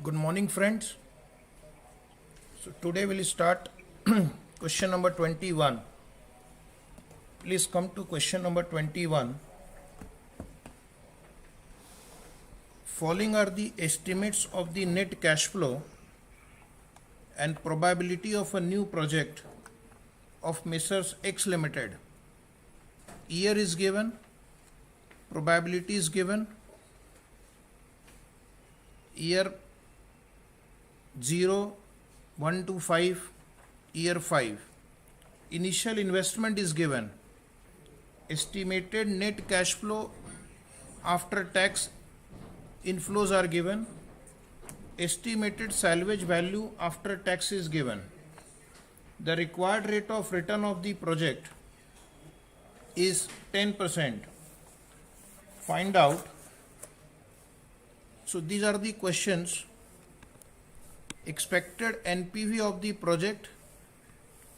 Good morning, friends. So today we'll start question number 21. Please come to question number 21. Following are the estimates of the net cash flow and probability of a new project of Messrs. X Limited. Year is given, probability is given, year 0, 1 to 5, year 5. Initial investment is given. Estimated net cash flow after tax inflows are given. Estimated salvage value after tax is given. The required rate of return of the project is 10%. Find out. So these are the questions. Expected NPV of the project,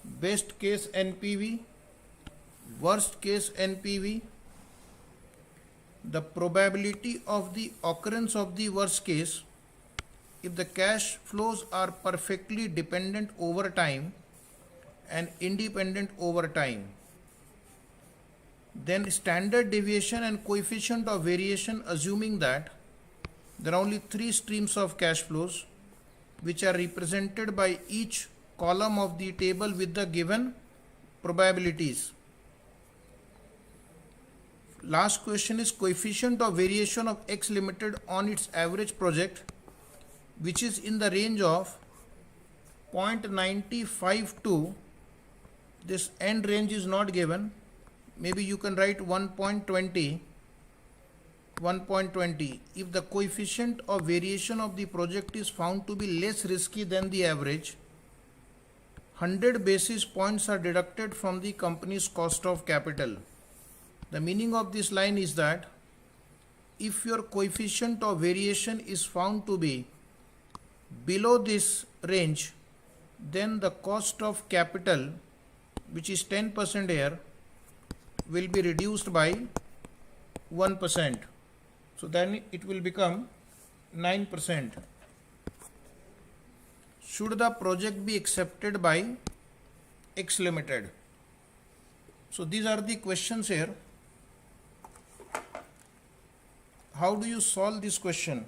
best case NPV, worst case NPV, the probability of the occurrence of the worst case if the cash flows are perfectly dependent over time and independent over time. Then standard deviation and coefficient of variation, assuming that there are only three streams of cash flows which are represented by each column of the table with the given probabilities. Last question is coefficient of variation of X Limited on its average project, which is in the range of 0.95 to, this end range is not given, maybe you can write 1.20. If the coefficient of variation of the project is found to be less risky than the average, 100 basis points are deducted from the company's cost of capital. The meaning of this line is that if your coefficient of variation is found to be below this range, then the cost of capital, which is 10% here, will be reduced by 1%. So then it will become 9%. Should the project be accepted by X Limited? So these are the questions here. How do you solve this question?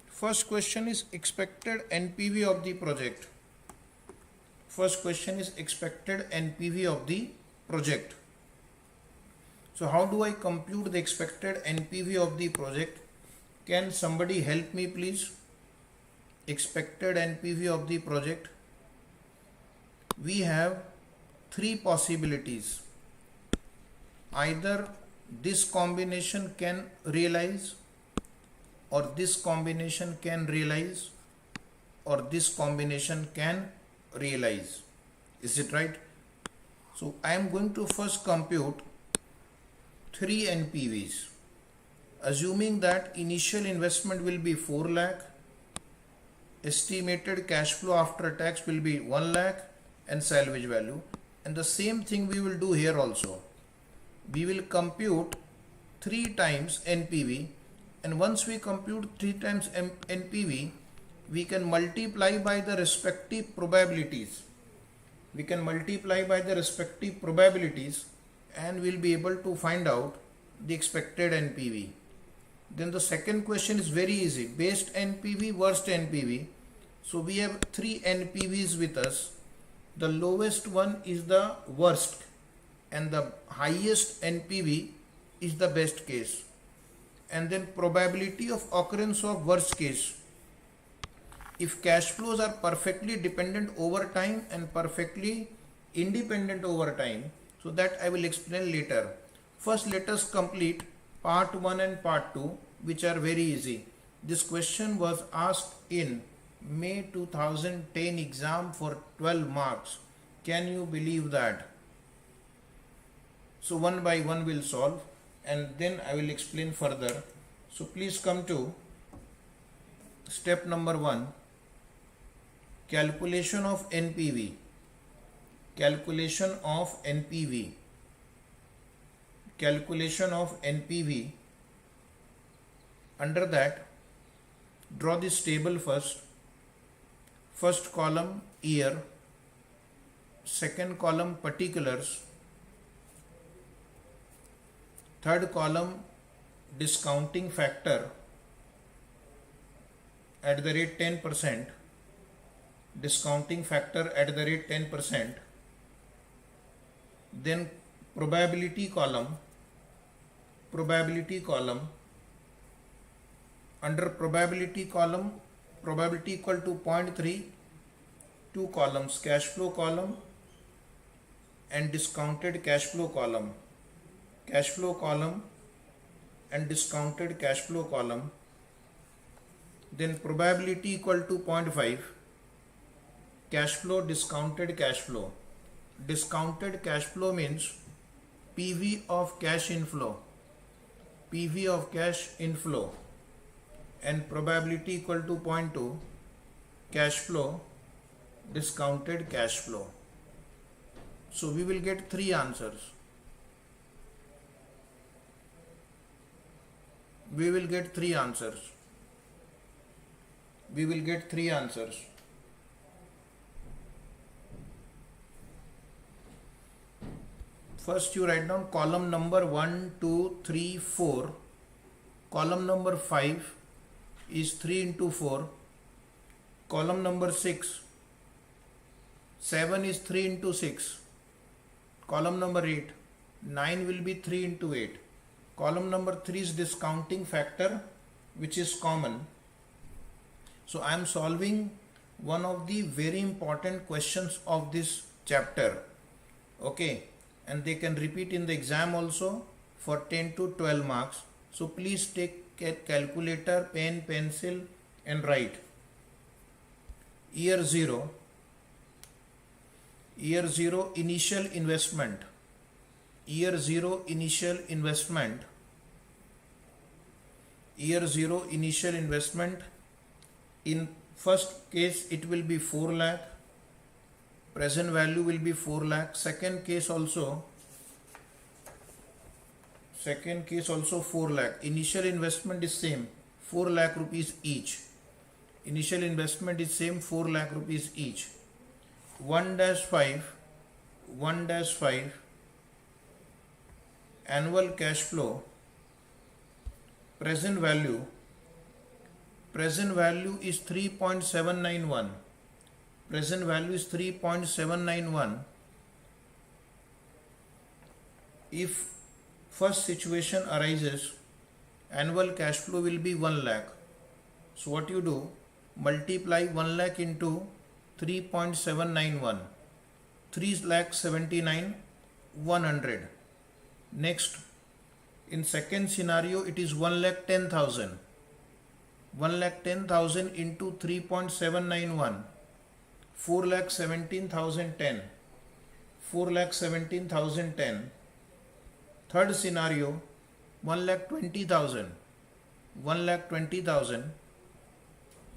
First question is expected NPV of the project. First question is expected NPV of the project. So how do I compute the expected NPV of the project? Can somebody help me please? Expected NPV of the project. We have three possibilities. Either this combination can realize, or this combination can realize, or this combination can realize. Is it right? So I am going to first compute three NPVs, assuming that initial investment will be 4 lakh, estimated cash flow after tax will be 1 lakh, and salvage value. And the same thing we will do here also. We will compute 3 times NPV, and once we compute 3 times NPV, we can multiply by the respective probabilities. We can multiply by the respective probabilities and we'll be able to find out the expected NPV. Then the second question is very easy. Best NPV, worst NPV. So we have 3 NPVs with us. The lowest one is the worst and the highest NPV is the best case. And then probability of occurrence of worst case. If cash flows are perfectly dependent over time and perfectly independent over time, so that I will explain later. First let us complete part 1 and part 2, which are very easy. This question was asked in May 2010 exam for 12 marks. Can you believe that? So one by one we'll solve and then I will explain further. So please come to step number 1. Calculation of NPV. Calculation of NPV. calculation of NPV. Under that, draw this table first. First column year, second column particulars, third column discounting factor at the rate 10%, discounting factor at the rate 10%, then probability column, under probability column, probability equal to 0.3, two columns, cash flow column and discounted cash flow column, and discounted cash flow column. Then probability equal to 0.5, cash flow, discounted cash flow. Discounted cash flow means PV of cash inflow, and probability equal to 0.2, cash flow, discounted cash flow. So we will get three answers. We will get three answers. First you write down column number 1, 2, 3, 4. Column number 5 is 3 into 4. Column number 6, 7 is 3 into 6. Column number 8, 9 will be 3 into 8. Column number 3 is discounting factor, which is common. So I am solving one of the very important questions of this chapter. Okay, and they can repeat in the exam also for 10 to 12 marks. So please take a calculator, pen, pencil and write. Year 0, initial investment. Year 0 initial investment. In first case it will be 4 lakh. Present value will be 4 lakh. Second case also 4 lakh. Initial investment is same, 4 lakh rupees each. 4 lakh rupees each. 1-5 annual cash flow. Present value is 3.791. If first situation arises, annual cash flow will be 1 lakh. So what you do? Multiply 1 lakh into 3.791. 3,79,100. Next, in second scenario, it is 1,10,000. 1,10,000 into 3.791. 4,17,010. Third scenario, 1,20,000.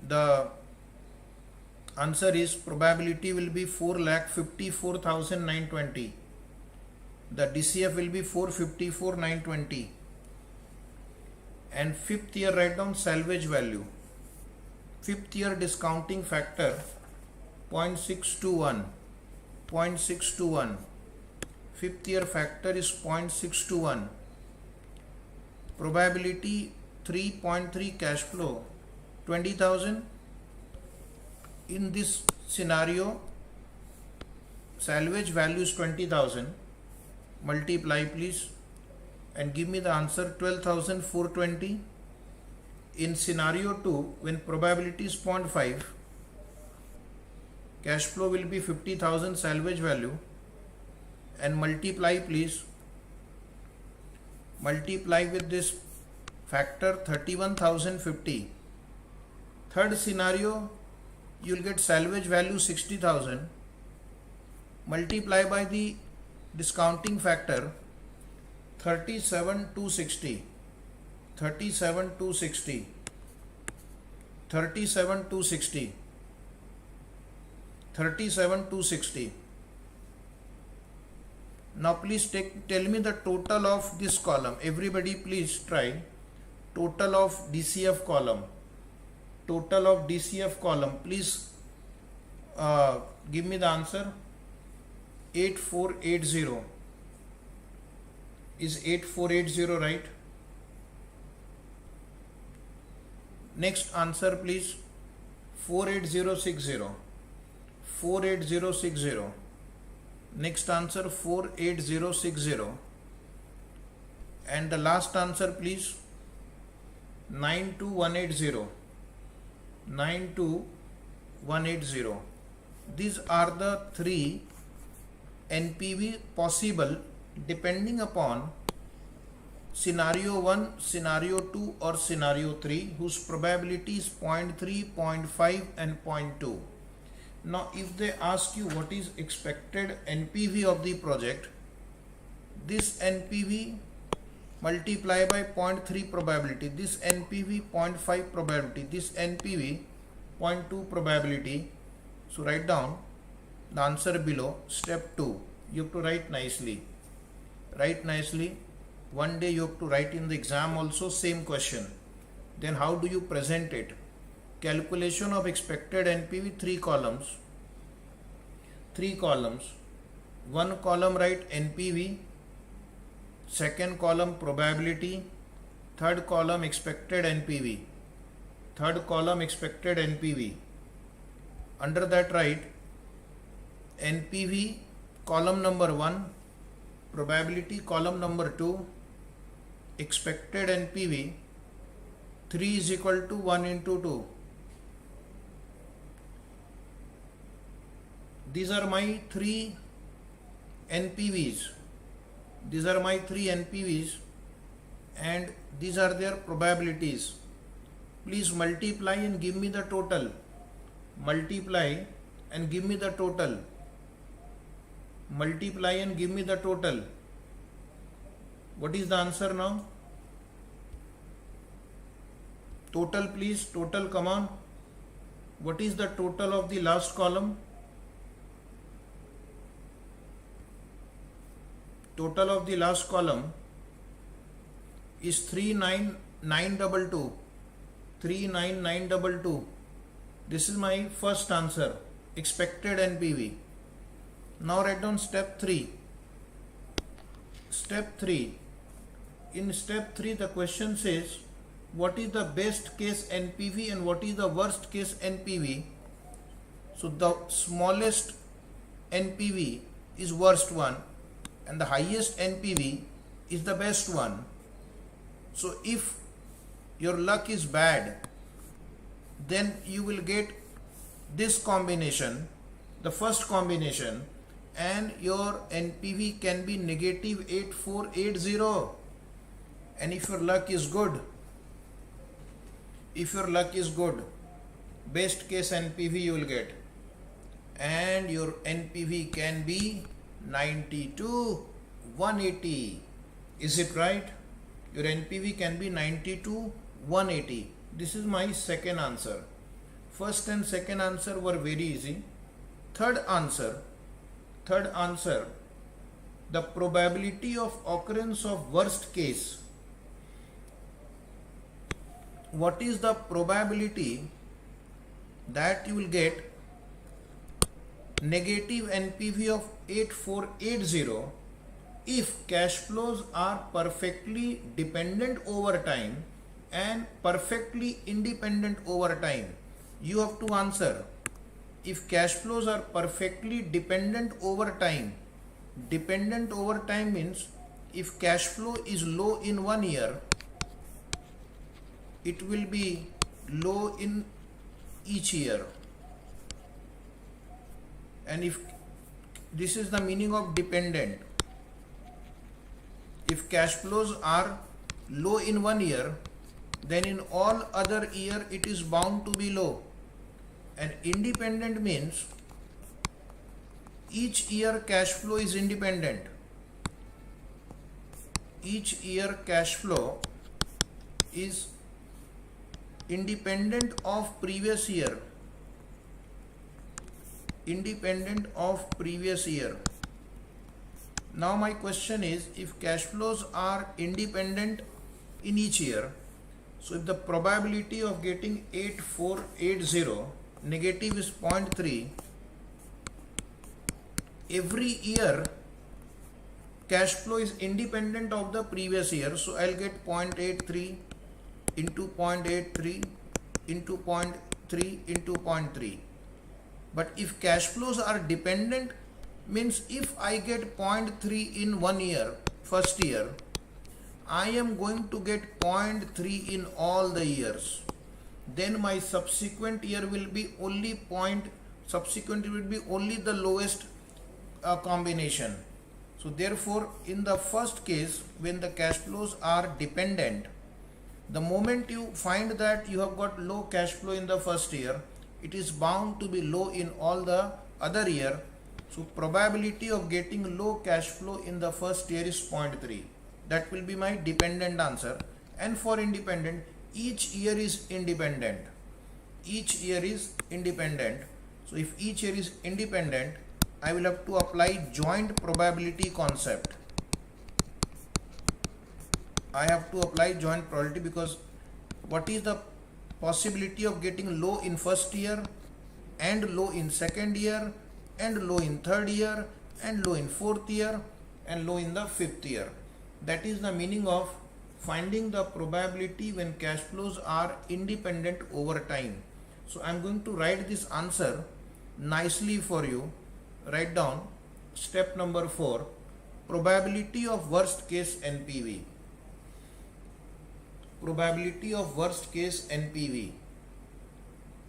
The answer is probability will be 4,54,920. The DCF will be 454,920. And fifth year, write down salvage value. Fifth year discounting factor 0.621. Fifth year factor is 0.621. Probability 3.3, cash flow 20,000. In this scenario, salvage value is 20,000. Multiply please and give me the answer, 12,420. In scenario 2, when probability is 0.5, cash flow will be 50,000 salvage value, and multiply please. Multiply with this factor 31,050. Third scenario, you will get salvage value 60,000. Multiply by the discounting factor 37,260. 37,260. Now please tell me the total of this column. Everybody please try. Total of DCF column. Total of DCF column. Please give me the answer. 8480. Is 8480 right? Next answer please. 48060. 48060. Next answer 48060. And the last answer please. 92180. 92180. These are the three NPV possible depending upon scenario 1, scenario 2 or scenario 3 whose probability is 0.3, 0.5 and 0.2. Now if they ask you what is expected NPV of the project, this NPV multiply by 0.3 probability, this NPV 0.5 probability, this NPV 0.2 probability. So write down the answer below. Step 2, you have to write nicely. Write nicely. One day you have to write in the exam also same question. Then how do you present it? Calculation of expected NPV, 3 columns. 3 columns. One column write NPV, second column probability, third column expected NPV. Third column expected NPV. Under that write NPV column number 1, probability column number 2, expected NPV 3 is equal to 1 into 2. These are my 3 NPVs. These are my 3 NPVs and these are their probabilities. Please multiply and give me the total. Multiply and give me the total. Multiply and give me the total. What is the answer now? Total please, total, come on. What is the total of the last column? Total of the last column is 39922. 39922. This is my first answer, expected NPV. Now write down step 3. Step 3. In step 3 the question says what is the best case NPV and what is the worst case NPV. So the smallest NPV is worst one and the highest NPV is the best one. So if your luck is bad, then you will get this combination, the first combination, and your NPV can be negative 8480. And if your luck is good, best case NPV you will get, and your NPV can be 92,180. Is it right? Your NPV can be 92,180. This is my second answer. First and second answer were very easy. Third answer, the probability of occurrence of worst case. What is the probability that you will get negative NPV of 8480 if cash flows are perfectly dependent over time and perfectly independent over time? You have to answer. If cash flows are perfectly dependent over time means if cash flow is low in 1 year, it will be low in each year. And if this is the meaning of dependent, if cash flows are low in 1 year, then in all other year it is bound to be low. And independent means each year cash flow is independent. Each year cash flow is independent of previous year. Now my question is, if cash flows are independent in each year, so if the probability of getting 8480 negative is 0.3, every year cash flow is independent of the previous year, so I'll get 0.83 into 0.83 into 0.3 into 0.3. But if cash flows are dependent, means if I get 0.3 in 1 year, first year, I am going to get 0.3 in all the years. Then my subsequent year will be only the lowest combination. So therefore, in the first case, when the cash flows are dependent, the moment you find that you have got low cash flow in the first year, it is bound to be low in all the other year. So probability of getting low cash flow in the first year is 0.3. That will be my dependent answer. And for independent, each year is independent. Each year is independent. So if each year is independent, I will have to apply joint probability concept. I have to apply joint probability, because what is the possibility of getting low in first year and low in second year and low in third year and low in fourth year and low in the fifth year? That is the meaning of finding the probability when cash flows are independent over time. So I am going to write this answer nicely for you. Write down step number 4, probability of worst case NPV. Probability of worst case NPV.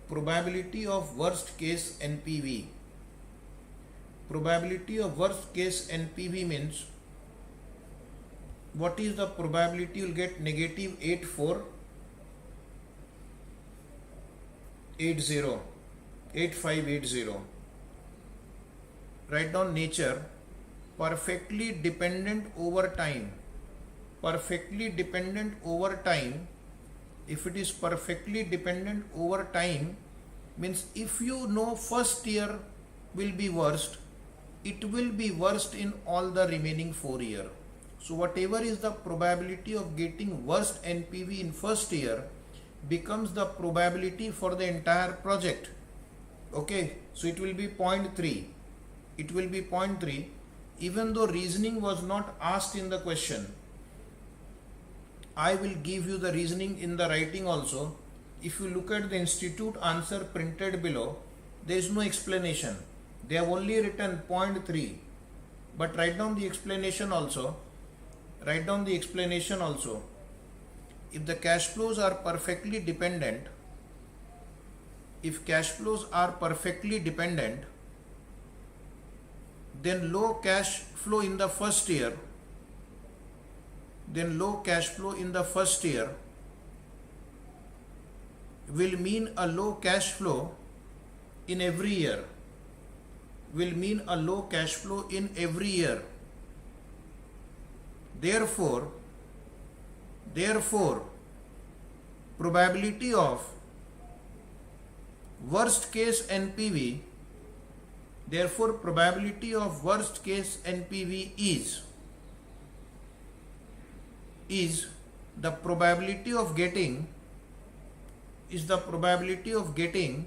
Probability of worst case NPV. Probability of worst case NPV means, what is the probability you will get negative 8580. Write down nature, perfectly dependent over time. Perfectly dependent over time. If it is perfectly dependent over time, means if you know first year will be worst, it will be worst in all the remaining 4 years. So whatever is the probability of getting worst NPV in first year becomes the probability for the entire project. Okay, so it will be 0.3. It will be 0.3, even though reasoning was not asked in the question. I will give you the reasoning in the writing also. If you look at the institute answer printed below, there is no explanation. They have only written 0.3. But write down the explanation also. Write down the explanation also. If the cash flows are perfectly dependent, if cash flows are perfectly dependent, then low cash flow in the first year, will mean a low cash flow in every year. Therefore, probability of worst case NPV, is the probability of getting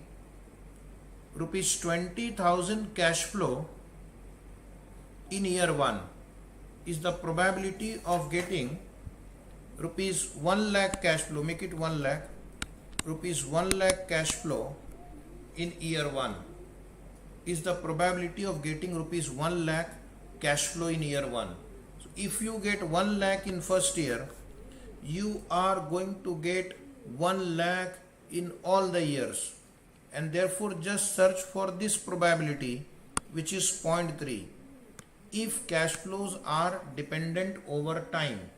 rupees 20,000 cash flow in year 1. Is the probability of getting rupees 1 lakh cash flow, make it 1 lakh, rupees 1 lakh cash flow in year 1. Is the probability of getting rupees 1 lakh cash flow in year 1. So if you get 1 lakh in first year, you are going to get 1 lakh in all the years, and therefore just search for this probability, which is 0.3. If cash flows are dependent over time,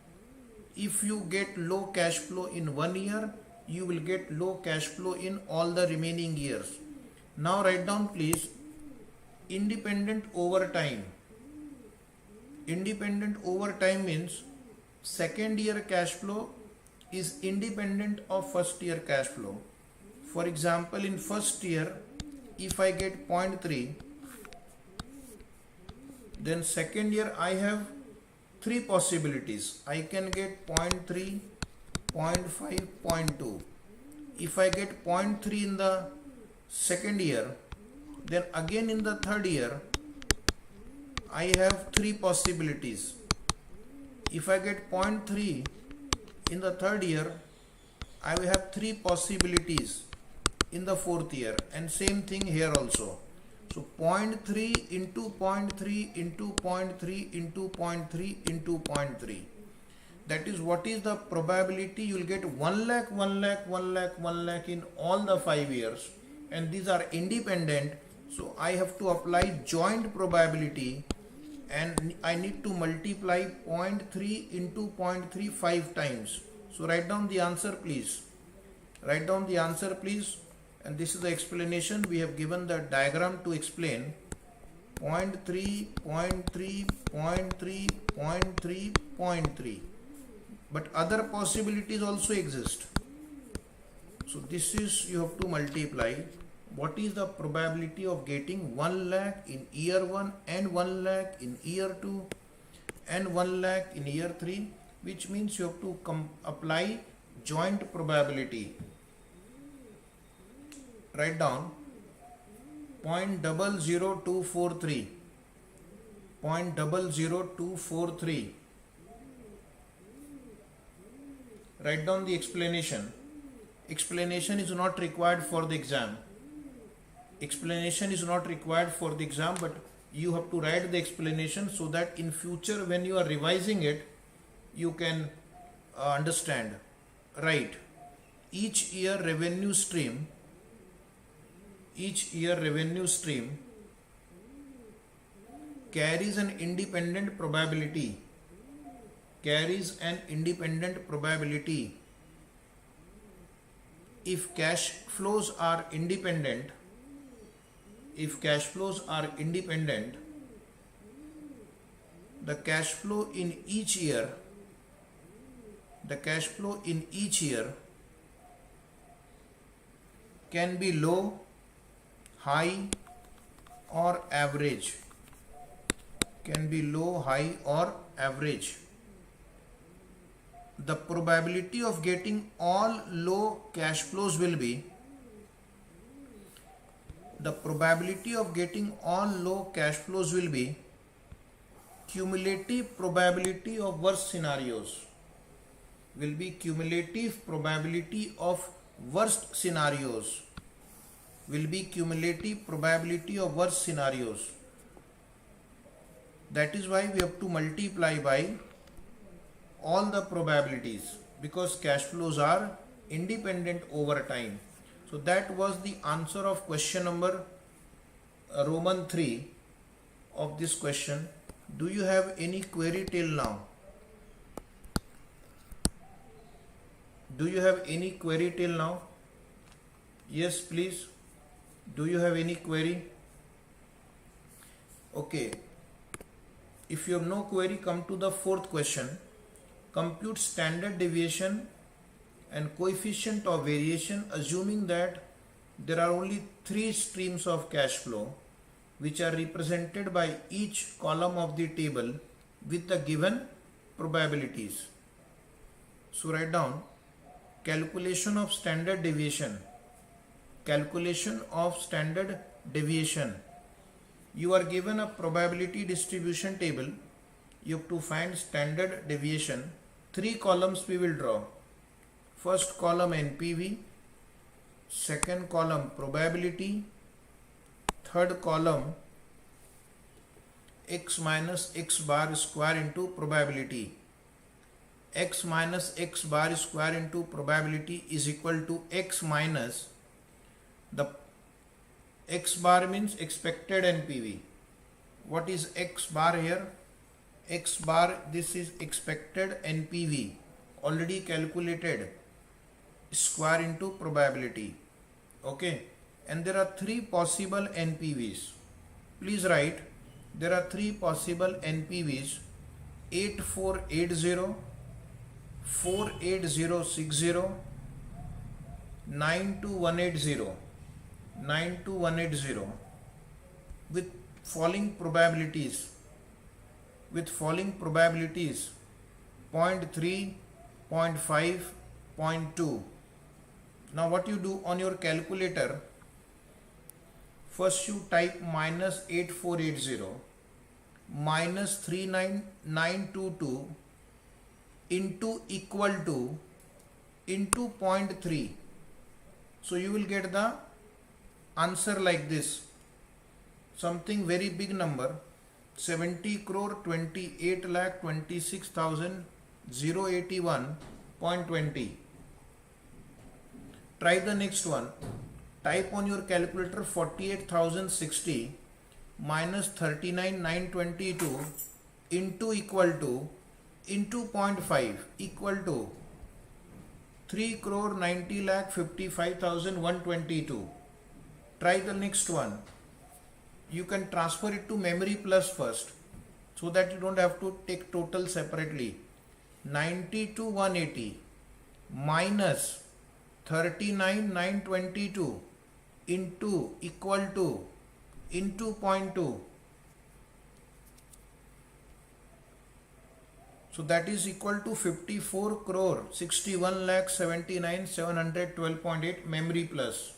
if you get low cash flow in 1 year, you will get low cash flow in all the remaining years. Now write down please independent over time. Independent over time means second year cash flow is independent of first year cash flow. For example, in first year, if I get 0.3, Then second year I have three possibilities. I can get 0.3, 0.5, 0.2. If I get 0.3 in the second year, then again in the third year I have three possibilities. If I get 0.3 in the third year, I will have three possibilities in the fourth year, and same thing here also. So 0.3 into 0.3 into 0.3 into 0.3 into 0.3. That is what is the probability you will get 1 lakh, 1 lakh, 1 lakh, 1 lakh in all the 5 years, and these are independent. So I have to apply joint probability, and I need to multiply 0.3 into 0.3 5 times. So write down the answer please. Write down the answer please. And this is the explanation. We have given the diagram to explain 0.3, 0.3, 0.3, 0.3, 0.3. But other possibilities also exist. So this is, you have to multiply. What is the probability of getting 1 lakh in year 1 and 1 lakh in year 2 and 1 lakh in year 3, which means you have to apply joint probability. Write down 0.00243, 0.00243. Write down the explanation. Explanation is not required for the exam. Explanation is not required for the exam, but you have to write the explanation so that in future when you are revising it, you can understand. Right. Each year revenue stream carries an independent probability. If cash flows are independent, the cash flow in each year can be low, high or average. The probability of getting all low cash flows will be cumulative probability of worst scenarios. That is why we have to multiply by all the probabilities, because cash flows are independent over time. So that was the answer of question number Roman 3 of this question. Do you have any query till now? Yes, please. Do you have any query? Okay. If you have no query, come to the fourth question. Compute standard deviation and coefficient of variation, assuming that there are only three streams of cash flow which are represented by each column of the table with the given probabilities. So write down calculation of standard deviation. You are given a probability distribution table. You have to find standard deviation. Three columns we will draw. First column NPV, second column probability, third column x minus x bar square into probability. X minus x bar square into probability is equal to x minus the x bar means expected NPV. What is x bar here? X bar, this is expected NPV already calculated, square into probability. Okay, and there are three possible NPVs. Please write, there are three possible NPVs: 8480, 48060, 92180 with following probabilities: with following probabilities: 0.3, 0.5, 0.2. Now what you do on your calculator, first you type minus 8480 minus 39922 into equal to into 0.3. So you will get the answer like this, something very big number, 70 crore 28 lakh 26,081.20. Try the next one. Type on your calculator 48,060 minus 39,922 into equal to into 0.5 equal to 3 crore 90 lakh 55,122. Try the next one. You can transfer it to memory plus first, so that you don't have to take total separately. 92,180 minus 39,922 into equal to into 0.2. So that is equal to 54 crore 61 lakh 79,712.8 memory plus.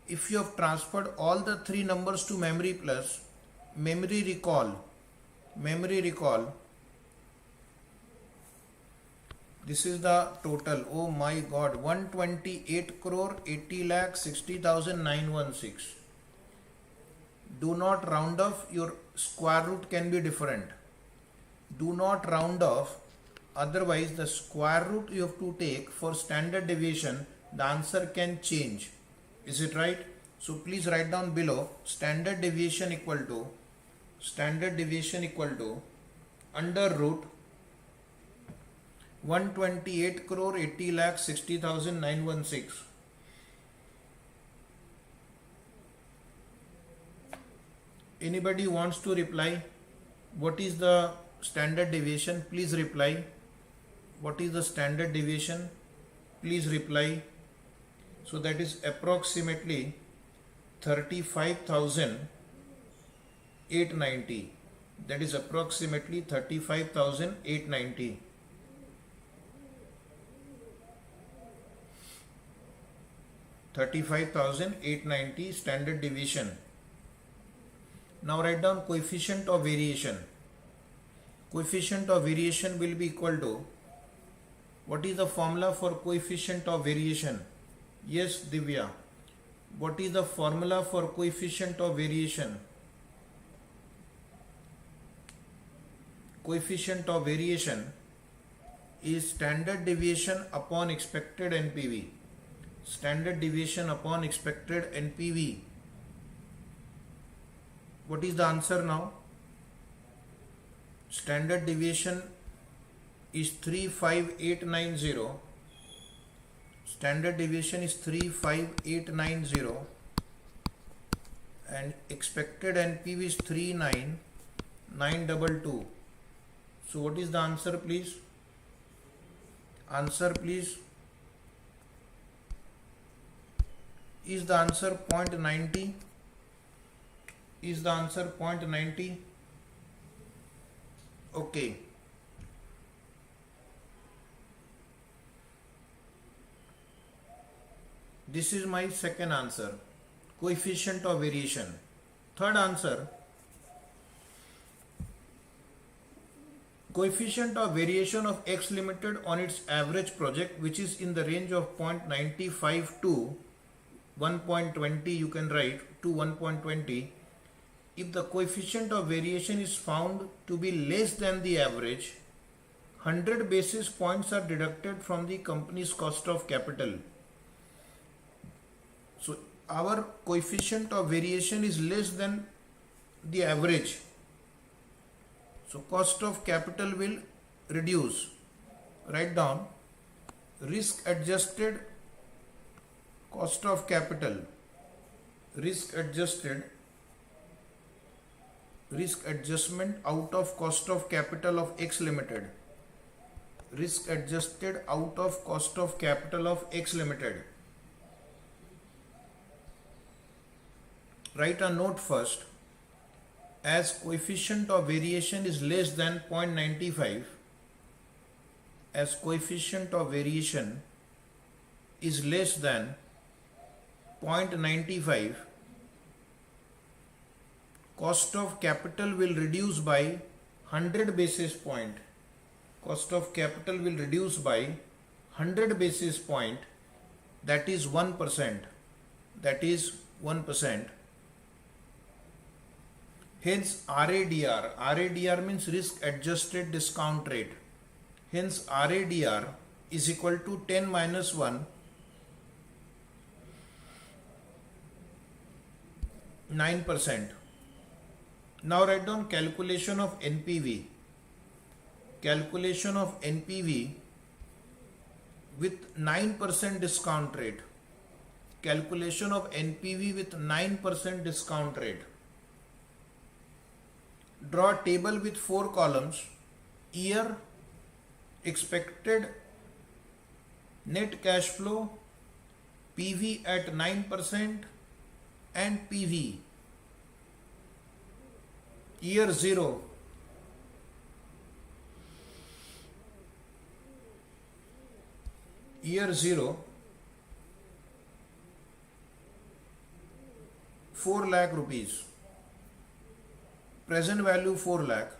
If you have transferred all the three numbers to memory plus, memory recall, this is the total. Oh my God, 128 crore 80 lakh 60,916. Do not round off, your square root can be different. Do not round off, otherwise the square root you have to take for standard deviation, the answer can change. Is it right? So please write down below, standard deviation equal to under root 128 crore 80 lakh 60,916. Anybody wants to reply? What is the standard deviation? Please reply. What is the standard deviation? Please reply. So that is approximately 35,890. That is approximately 35,890. Standard deviation. Now write down coefficient of variation. Coefficient of variation will be equal to, what is the formula for coefficient of variation? Yes, Divya. What is the formula for coefficient of variation? Coefficient of variation is standard deviation upon expected NPV. Standard deviation upon expected NPV. What is the answer now? Standard deviation is 35890. Standard deviation is 35890 and expected NPV is 39922. So what is the answer, please? Answer, please. Is the answer 0.90? Is the answer 0.90? Okay. This is my second answer. Coefficient of variation. Third answer. Coefficient of variation of X Limited on its average project, which is in the range of 0.95 to 1.20, you can write to 1.20. If the coefficient of variation is found to be less than the average, 100 basis points are deducted from the company's cost of capital. So our coefficient of variation is less than the average. So cost of capital will reduce. Write down risk adjusted cost of capital. Risk adjustment out of cost of capital of X Limited. Risk adjusted out of cost of capital of X Limited. Write a note first. as coefficient of variation is less than 0.95, as coefficient of variation is less than 0.95, cost of capital will reduce by 100 basis point. Cost of capital will reduce by 100 basis point, that is 1%. That is 1%. Hence RADR means risk adjusted discount rate. Hence RADR is equal to 10 minus 1, 9%. Now write down calculation of NPV. Calculation of NPV with 9% discount rate. Calculation of NPV with 9% discount rate. Draw a table with 4 columns. Year, expected net cash flow, PV at 9% and PV. Year 0. Year 0, 4 lakh rupees. Present value 4 lakh.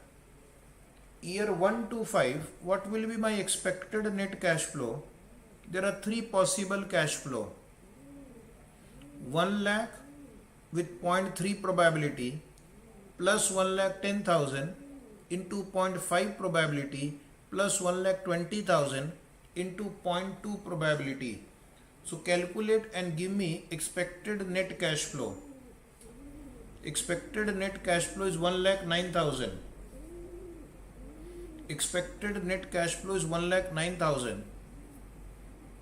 Year 1 to 5, what will be my expected net cash flow? There are 3 possible cash flow. 1 lakh with 0.3 probability plus 1,10,000 into 0.5 probability plus 1,20,000 into 0.2 probability. So calculate and give me expected net cash flow. Expected net cash flow is 1,09,000. Expected net cash flow is 1,09,000.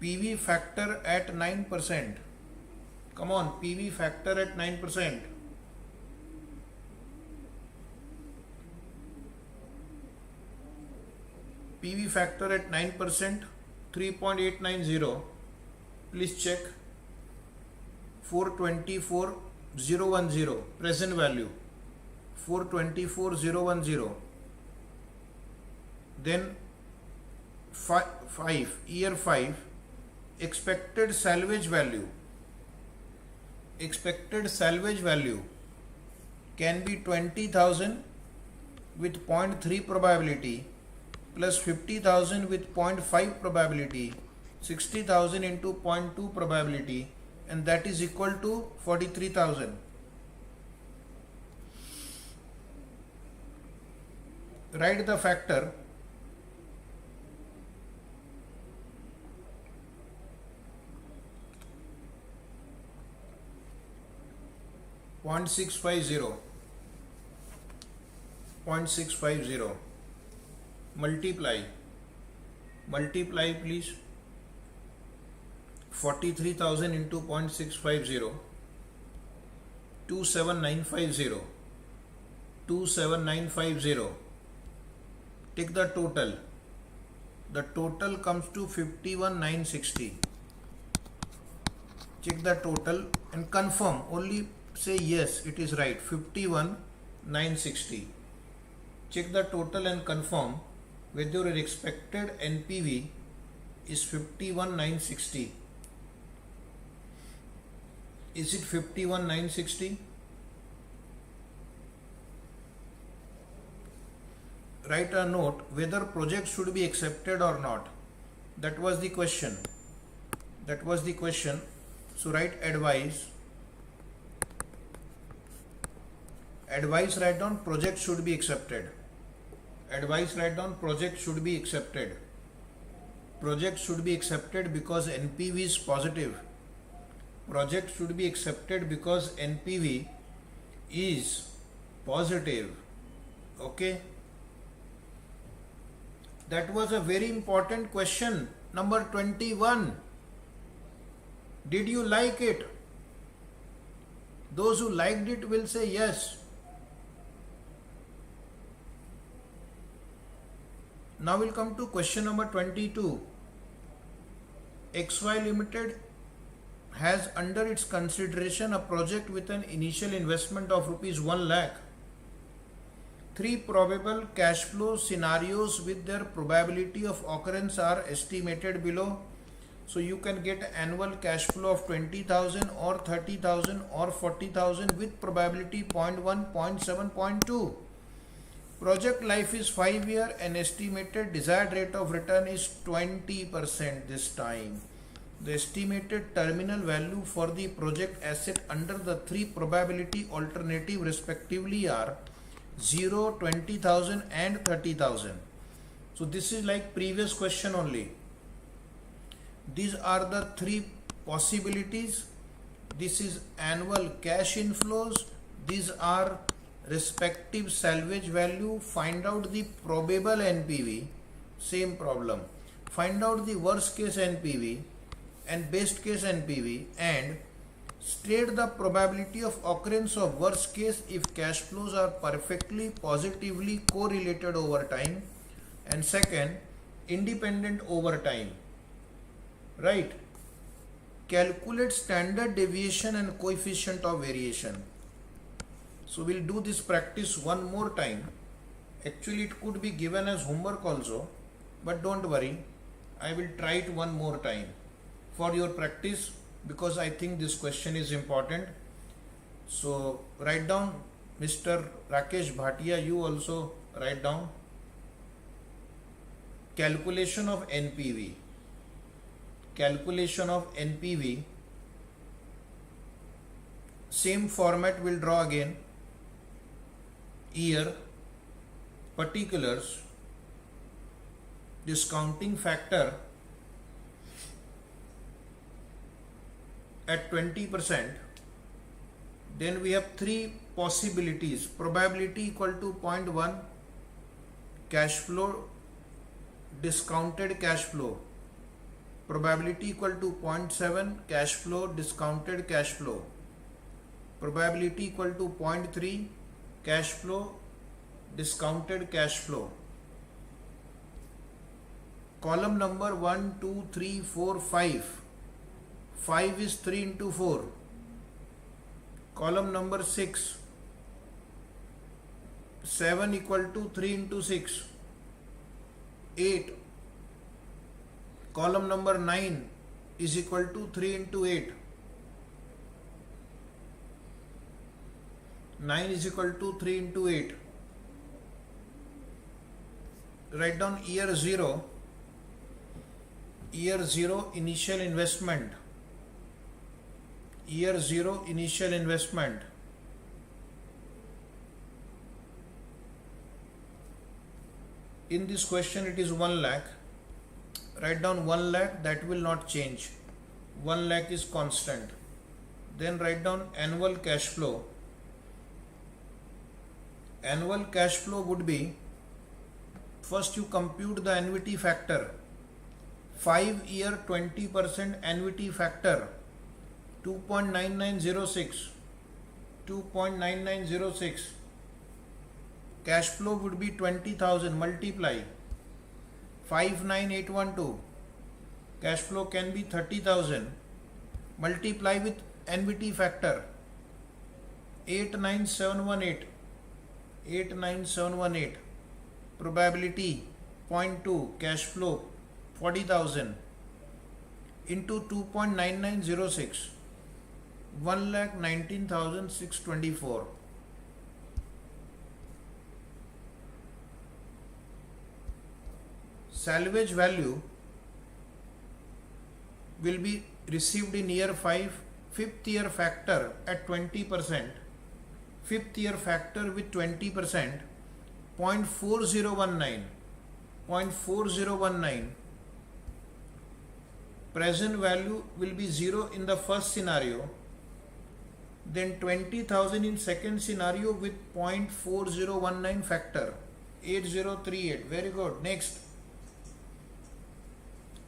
PV factor at 9%. Come on, PV factor at 9%. PV factor at 9%, 3.890. Please check. 424,010 present value. 424,010. Then 5, year 5, expected salvage value. Expected salvage value can be 20,000 with 0.3 probability plus 50,000 with 0.5 probability, 60,000 into 0.2 probability, and that is equal to 43,000. Write the factor. .650. Multiply please. 43,000 into 0.650, 27950. 27950. Take the total. The total comes to 51,960. Check the total and confirm. Only say yes, it is right. 51,960. Check the total and confirm whether your expected NPV is 51,960. Is it 51,960? Write a note whether project should be accepted or not. That was the question. That was the question. So write advice. Advice, write down project should be accepted. Advice, write down project should be accepted. Project should be accepted because NPV is positive. Project should be accepted because NPV is positive. Okay. That was a very important question. Number 21. Did you like it? Those who liked it will say yes. Now we'll come to question number 22. XY Limited has under its consideration a project with an initial investment of rupees 1 lakh Three probable cash flow scenarios with their probability of occurrence are estimated below. So you can get annual cash flow of 20,000 or 30,000 or 40,000 with probability 0.1, 0.7, 0.2. Project life is 5 years and estimated desired rate of return is 20% this time. The estimated terminal value for the project asset under the three probability alternative respectively are 0, 20,000 and 30,000. So this is like previous question only. These are the three possibilities. This is annual cash inflows. These are respective salvage value. Find out the probable NPV. Same problem. Find out the worst case NPV and best case NPV and state the probability of occurrence of worst case if cash flows are perfectly positively correlated over time, and second, independent over time. Right? Calculate standard deviation and coefficient of variation. So we'll do this practice one more time. Actually it could be given as homework also, but don't worry, I will try it one more time for your practice because I think this question is important. So write down, Mr. Rakesh Bhatia, you also write down calculation of NPV. Calculation of NPV, same format will draw again. Year, particulars, discounting factor at 20%. Then we have three possibilities. Probability equal to 0.1, cash flow, discounted cash flow. Probability equal to 0.7, cash flow, discounted cash flow. Probability equal to 0.3, cash flow, discounted cash flow. Column number 1, 2, 3, 4, 5. 5 is 3 into 4. Column number 6. 7 equal to 3 into 6. 8. Column number 9 is equal to 3 into 8. 9 is equal to 3 into 8. Write down year 0. Year 0 initial investment. Year 0 initial investment. In this question it is 1 lakh. Write down 1 lakh, that will not change. 1 lakh is constant. Then write down annual cash flow. Annual cash flow would be, first you compute the annuity factor. 5 year 20% annuity factor, 2.9906. 2.9906. Cash flow would be 20,000, multiply 59812. Cash flow can be 30,000, multiply with annuity factor 89718. 89718. Probability 0.2, cash flow 40,000 into 2.9906, 1,19,624. Salvage value will be received in year 5, fifth year factor at 20%, fifth year factor with 20%, 0.4019, 0.4019. Present value will be 0 in the first scenario, then 20,000 in second scenario with 0.4019 factor, 8038. Very good. Next,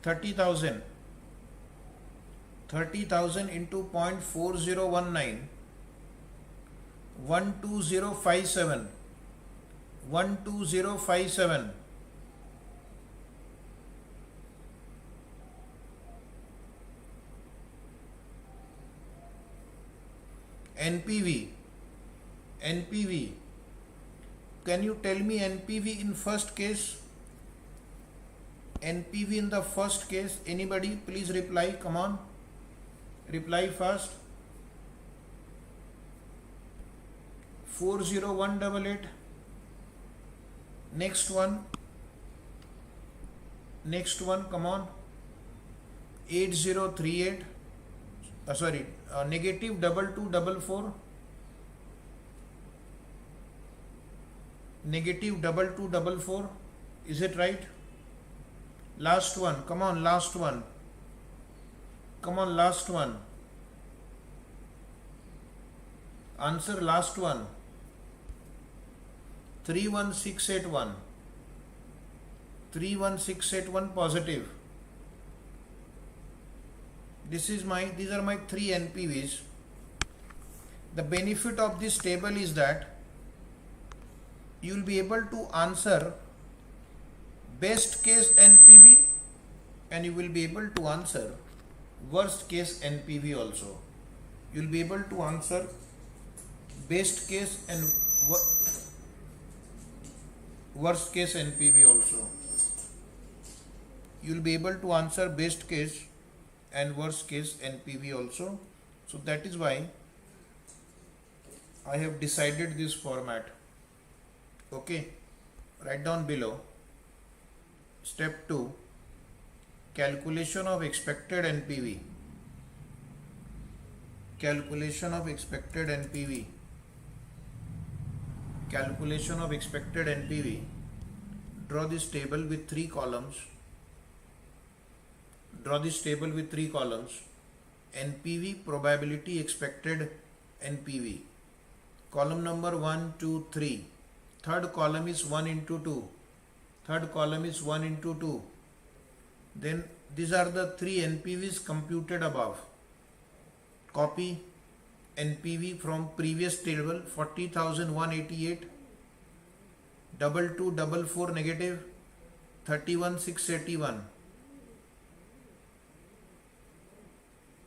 30,000. 30,000 into 0.4019, 12057. 12057. NPV Can you tell me NPV in first case? NPV in the first case, anybody please reply, come on, reply fast. 40188. Next one, come on. 8038, negative 2244, negative 2244, is it right? Last one, come on, last one, answer last one. 31681, 31681 positive. These are my three NPVs. The benefit of this table is that you will be able to answer best case NPV and you will be able to answer worst case NPV also. You will be able to answer best case and worst case NPV also. You will be able to answer best case and worst case NPV also. So that is why I have decided this format. Okay, write down below. Step 2, calculation of expected NPV. Calculation of expected NPV. Calculation of expected NPV. Draw this table with three columns. NPV, probability expected NPV. Column number 1, 2, 3. Third column is 1 into 2. Then these are the three NPVs computed above. Copy NPV from previous table, 40,188, 2244 negative, 31,681.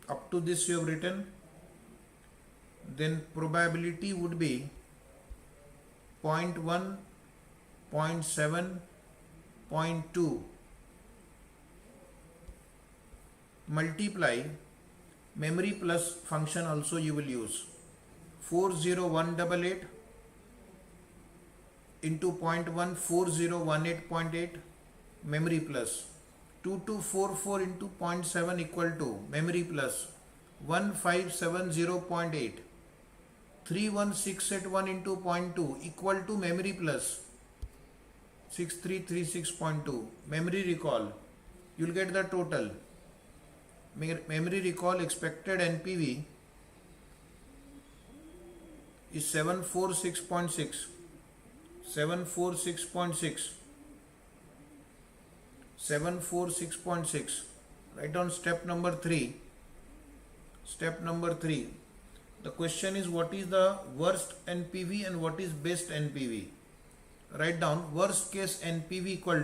Up to this you have written. Then probability would be 0.1, 0.7, 0.2. Multiply memory plus function also you will use. 40188 into 0.1, 4018.8 memory plus 2244 into 0.7 equal to memory plus 1570.8. 31681 into 0.2 equal to memory plus 6336.2. Memory recall, you will get the total. Memory recall expected NPV is 746.6. 746.6. Write down step number 3. The question is, what is the worst NPV and what is best NPV? Write down worst case NPV equal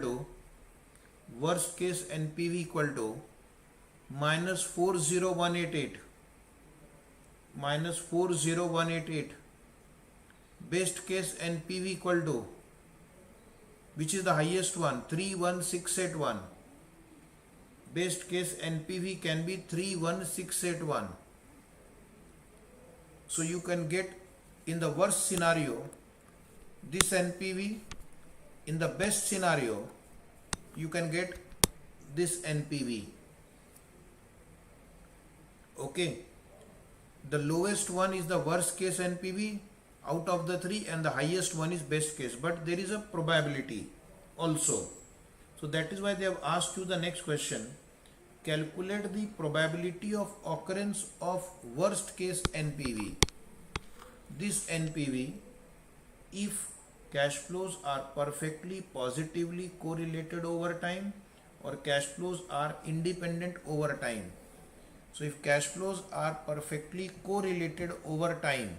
to minus 40188. Best case NPV equal to, which is the highest one, 31681. Best case NPV can be 31681. So you can get in the worst scenario this NPV. In the best scenario you can get this NPV. Okay, the lowest one is the worst case NPV out of the three and the highest one is best case, but there is a probability also. So that is why they have asked you the next question. Calculate the probability of occurrence of worst case NPV. This NPV, if cash flows are perfectly positively correlated over time or cash flows are independent over time. So if cash flows are perfectly correlated over time,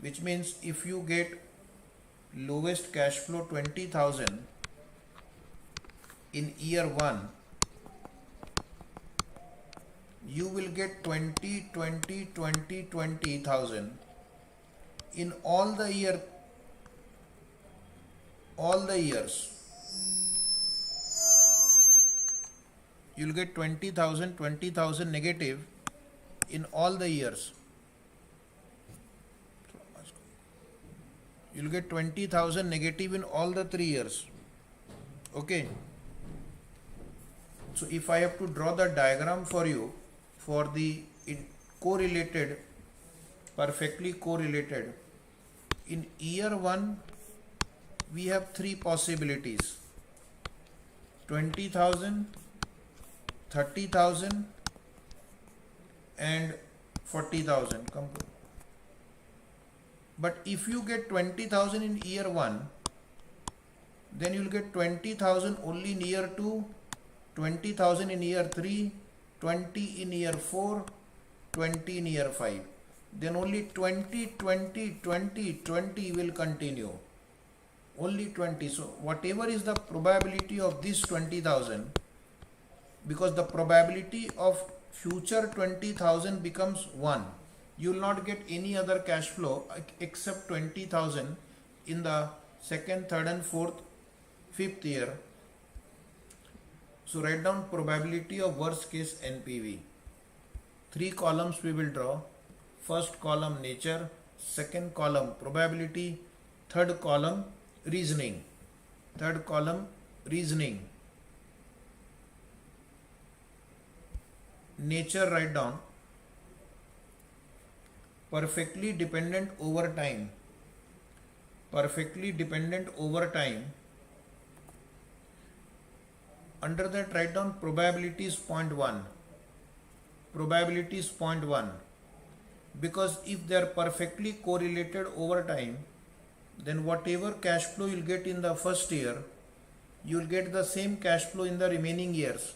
which means if you get lowest cash flow 20,000 in year 1, you will get 20,000 in all the year all the years. You'll get 20,000 negative in all the years. You'll get 20,000 negative in all the 3 years. Okay. So if I have to draw the diagram for you for the correlated, perfectly correlated, in year 1 we have 3 possibilities: 20,000, 30,000 and 40,000. But if you get 20,000 in year 1, then you will get 20,000 only in year 2, 20,000 in year 3, 20 in year 4, 20 in year 5. Then only 20, 20, 20, 20 will continue. Only 20. So whatever is the probability of this 20,000, because the probability of future 20,000 becomes 1. You will not get any other cash flow except 20,000 in the second, third and fourth, fifth year. So write down probability of worst case NPV. 3 columns we will draw. First column nature, second column probability, third column reasoning. Third column reasoning. Nature write down perfectly dependent over time. Perfectly dependent over time. Under that write down probability is 0.1. Probability is 0.1. Because if they are perfectly correlated over time, then whatever cash flow you'll get in the first year, you'll get the same cash flow in the remaining years.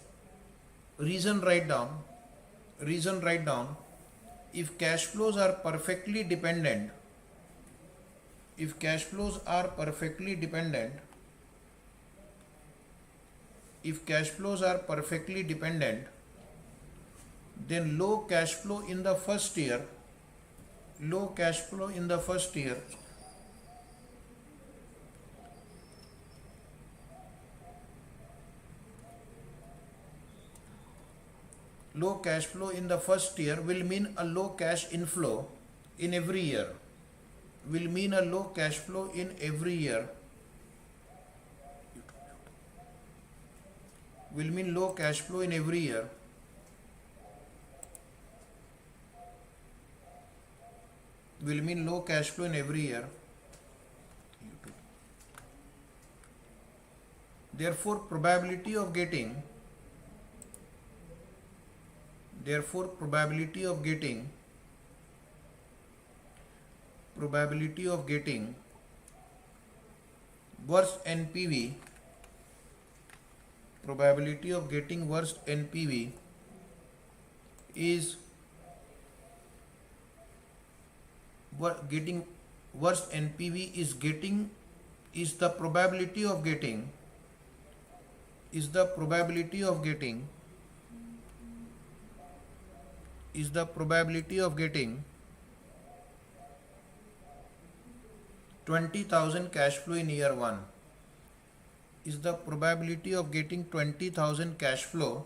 Reason write down. Reason write down. If cash flows are perfectly dependent, if cash flows are perfectly dependent, if cash flows are perfectly dependent, then low cash flow in the first year, low cash flow in the first year, low cash flow in the first year will mean a low cash inflow in every year. Will mean a low cash flow in every year. Will mean low cash flow in every year. Will mean low cash flow in every year. Therefore, probability of getting worst NPV, probability of getting worst NPV is getting worst NPV is getting is the probability of getting 20,000 cash flow in year 1. Is the probability of getting 20,000 cash flow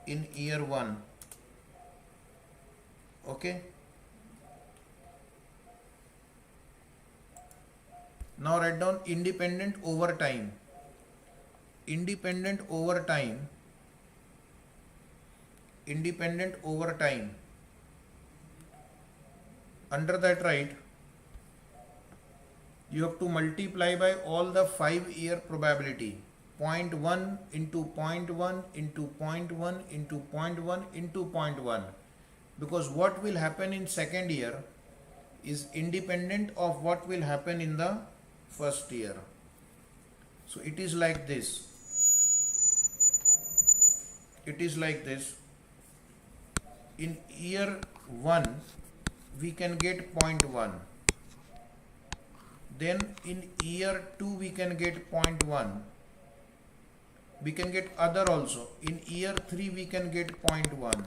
in year 1. Okay. Now write down independent over time. Independent over time. Independent over time. Under that write, you have to multiply by all the 5-year probability. 0.1 into 0.1 into 0.1 into 0.1 into 0.1. Because what will happen in second year is independent of what will happen in the first year. So it is like this. It is like this. In year 1 we can get 0.1. Then in year 2 we can get 0.1. We can get other also. In year 3 we can get 0.1.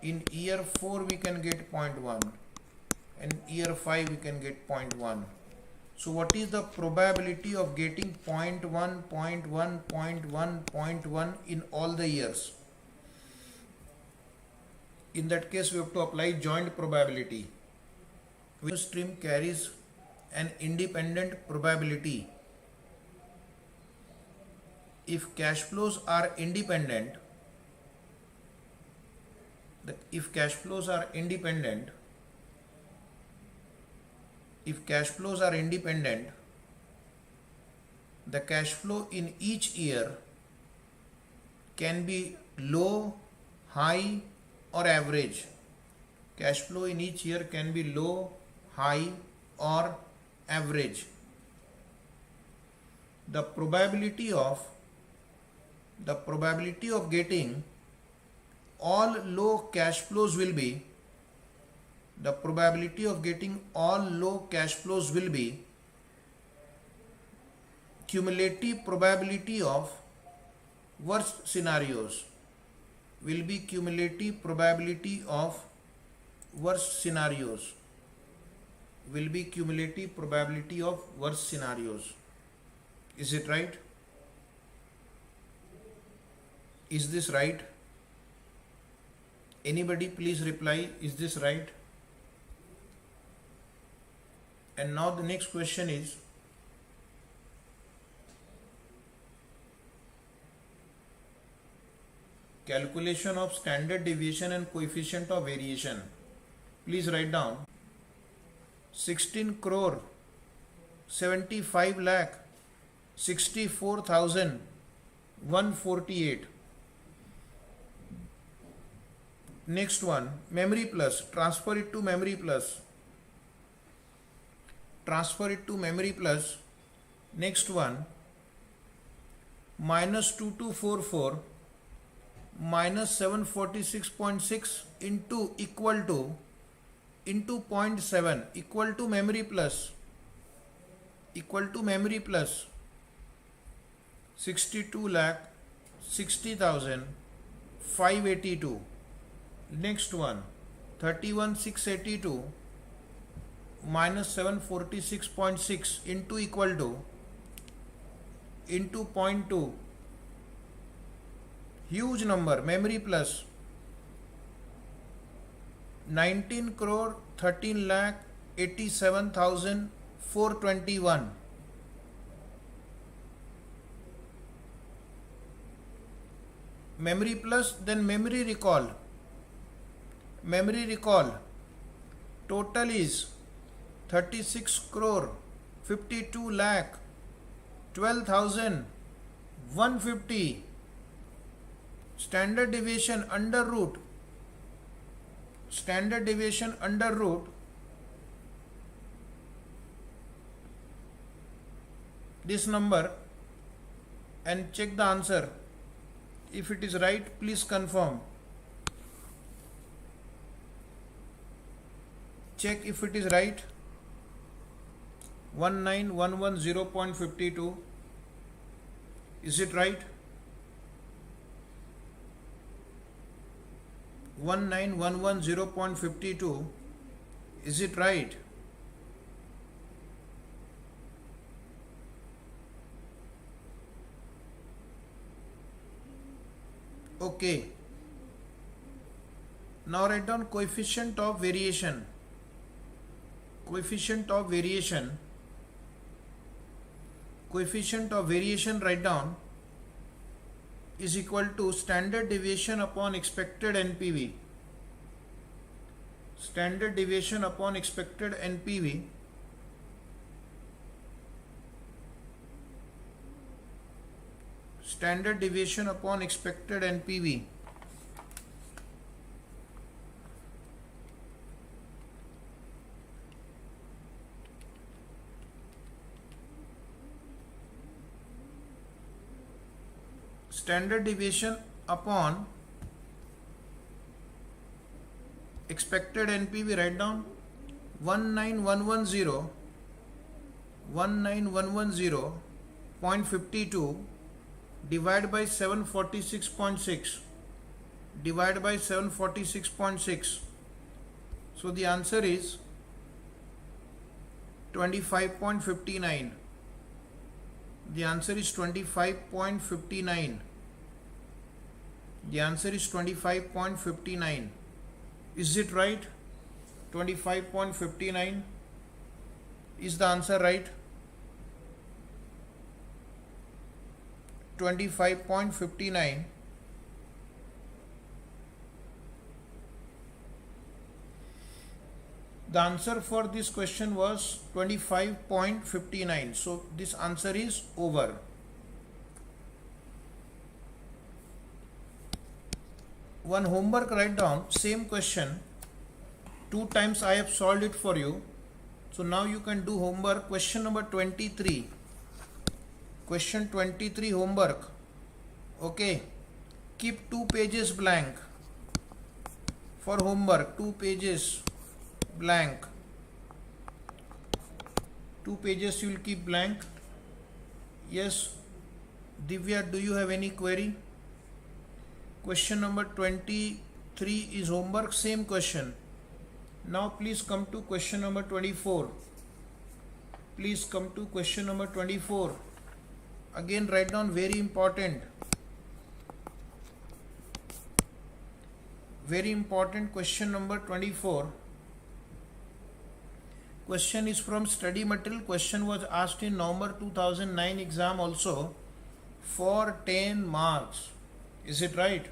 In year 4 we can get 0.1. In year 5 we can get 0.1. So what is the probability of getting 0.1, 0.1, 0.1, 0.1 in all the years? In that case, we have to apply joint probability. Which stream carries an independent probability? If cash flows are independent, if cash flows are independent, the cash flow in each year can be low, high, or average. Cash flow in each year can be low, high, or average. The probability of getting all low cash flows will be cumulative probability of worst scenarios. Is it right? Is this right? Anybody please reply, is this right? And now the next question is, calculation of standard deviation and coefficient of variation. Please write down 16 crore 75 lakh 64,148. Next one, memory plus, transfer it to memory plus. Next one, minus 2244 minus 746.6 into 0.7 equal to memory plus 62 lakh 60,582. Next one, 31,682 minus 746.6 into 0.2. Huge number, memory plus 19 crore 13 lakh 87,421. Memory plus, then memory recall. Total is 36 crore 52 lakh 12,150. Standard deviation under root this number and check the answer. If it is right, please confirm. Check if it is right. 19110.52. Is it right? 19110.52. Is it right? Okay. Now write down coefficient of variation. Coefficient of variation write down is equal to standard deviation upon expected NPV. Standard deviation upon expected NPV standard deviation upon expected NPV, write down 19110.52 divided by 746.6. So the answer is 25.59. The answer is 25.59. The answer is 25.59. Is it right? 25.59. Is the answer right? 25.59. The answer for this question was 25.59. So this answer is over. One homework, write down same question. 2 times I have solved it for you. So now you can do homework. Question number 23. Question 23 homework. Okay. Keep 2 pages blank. For homework, 2 pages blank. 2 pages you will keep blank. Yes. Divya, do you have any query? Question number 23 is homework, same question. Now please come to question number 24. Please come to question number 24. Again write down, very important. Very important, question number 24. Question is from study material. Question was asked in November 2009 exam also for 10 marks. Is it right?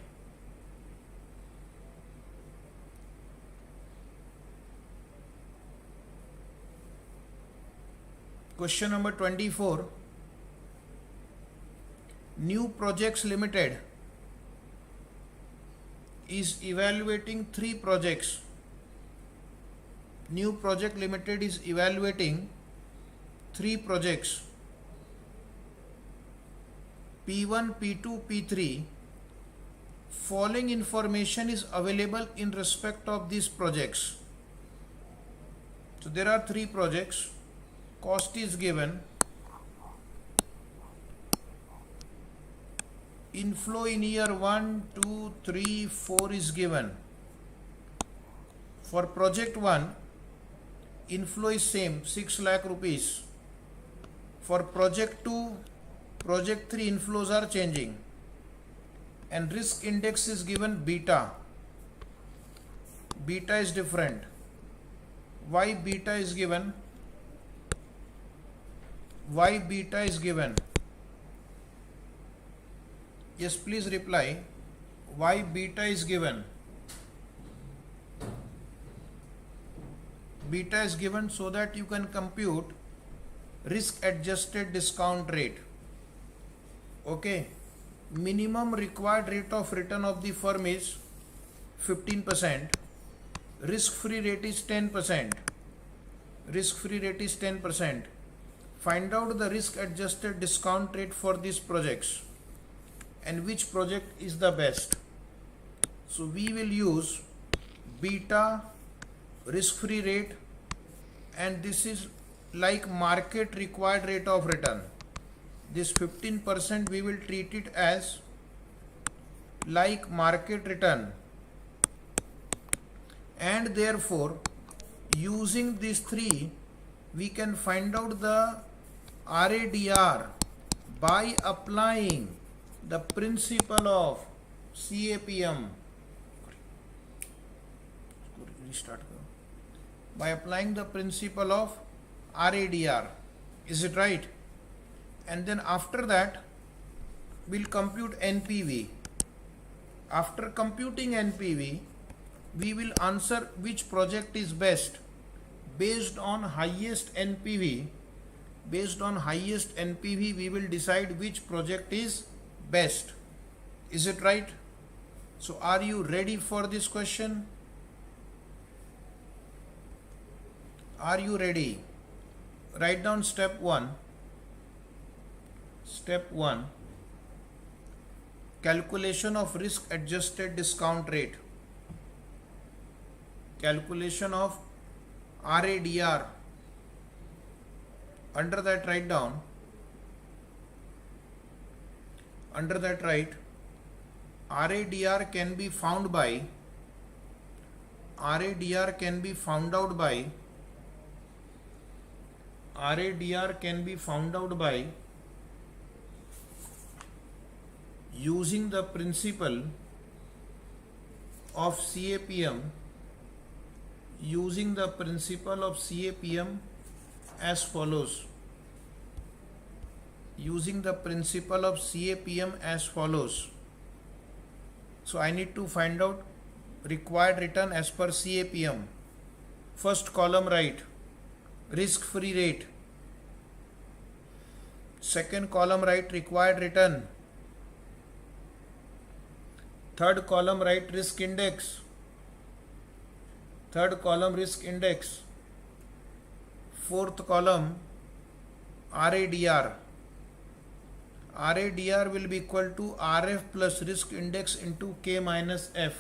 Question number 24. New Projects Limited is evaluating 3 projects. New Project Limited is evaluating 3 projects. P1, P2, P3. Following information is available in respect of these projects. So there are 3 projects. Cost is given. Inflow in year 1, 2, 3, 4 is given. For project 1, inflow is same, 6 lakh rupees. For project 2, project 3 inflows are changing. And risk index is given beta. Beta is different. Why beta is given? Why beta is given? Yes, please reply. Why beta is given? Beta is given so that you can compute risk adjusted discount rate. Okay. Minimum required rate of return of the firm is 15%. Risk free rate is 10%. Risk free rate is 10%. Find out the risk adjusted discount rate for these projects and which project is the best. So we will use beta, risk free rate, and this is like market required rate of return. This 15% we will treat it as like market return, and therefore using these 3 we can find out the RADR by applying the principle of CAPM. Restart. By applying the principle of RADR. Is it right? And then after that we'll compute NPV. After computing NPV, we will answer which project is best based on highest NPV. Based on highest NPV, we will decide which project is best. Is it right? So are you ready for this question? Are you ready? Write down step 1. Step 1. Calculation of risk adjusted discount rate. Calculation of RADR. Under that write down. Under that write RADR can be found by RADR can be found out by RADR can be found out by using the principle of CAPM, using the principle of CAPM as follows. Using the principle of CAPM as follows. So I need to find out required return as per CAPM. First column write risk-free rate. Second column write required return. Third column write risk index. Third column risk index. Fourth column RADR. RADR will be equal to RF plus risk index into K minus F.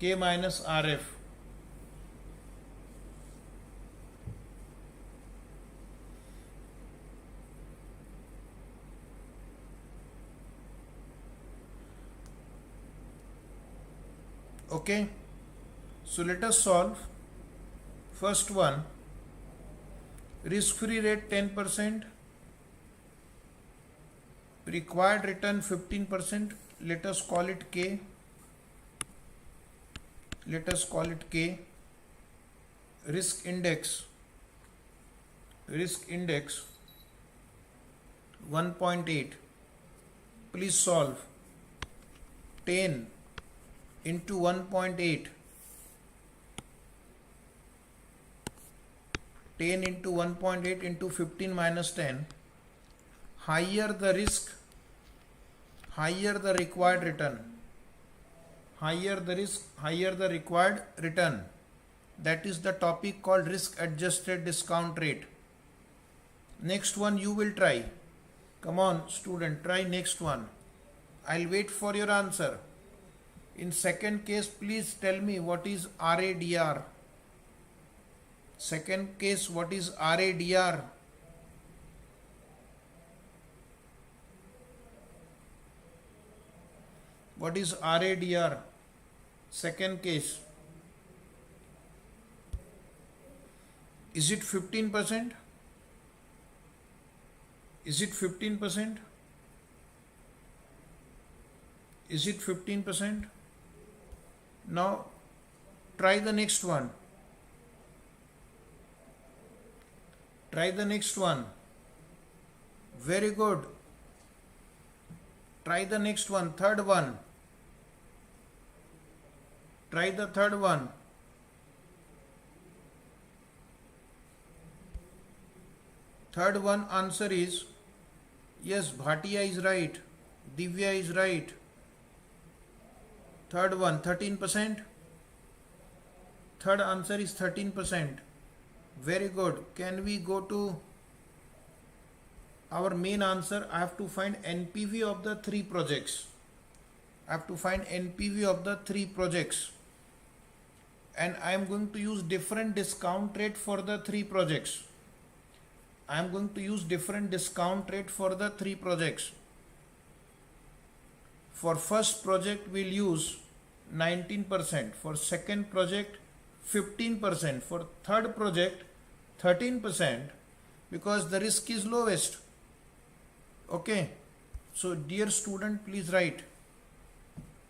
K minus RF. Okay, so let us solve. First one, risk-free rate 10%, required return 15%. Let us call it K. Let us call it K. Risk index 1.8. Please solve. 10 into 1.8. 10 into 1.8 into 15 minus 10. Higher the risk, higher the required return. Higher the risk, higher the required return. That is the topic called risk adjusted discount rate. Next one you will try. Come on student, try next one. I'll wait for your answer. In second case, please tell me what is RADR. Second case, what is RADR? What is RADR? Second case. Is it 15%? Is it 15%? Is it 15%? Now try the next one. Try the next one. Very good. Try the next one. Third one. Try the third one. Third one answer is yes, Bhatia is right. Divya is right. Third one 13%. Third answer is 13%. Very good. Can we go to our main answer? I have to find NPV of the three projects. I have to find NPV of the three projects. And I am going to use different discount rate for the three projects. I am going to use different discount rate for the three projects. For first project we'll use 19%. For second project 15%. For third project 13% because the risk is lowest. Okay. So dear student, please write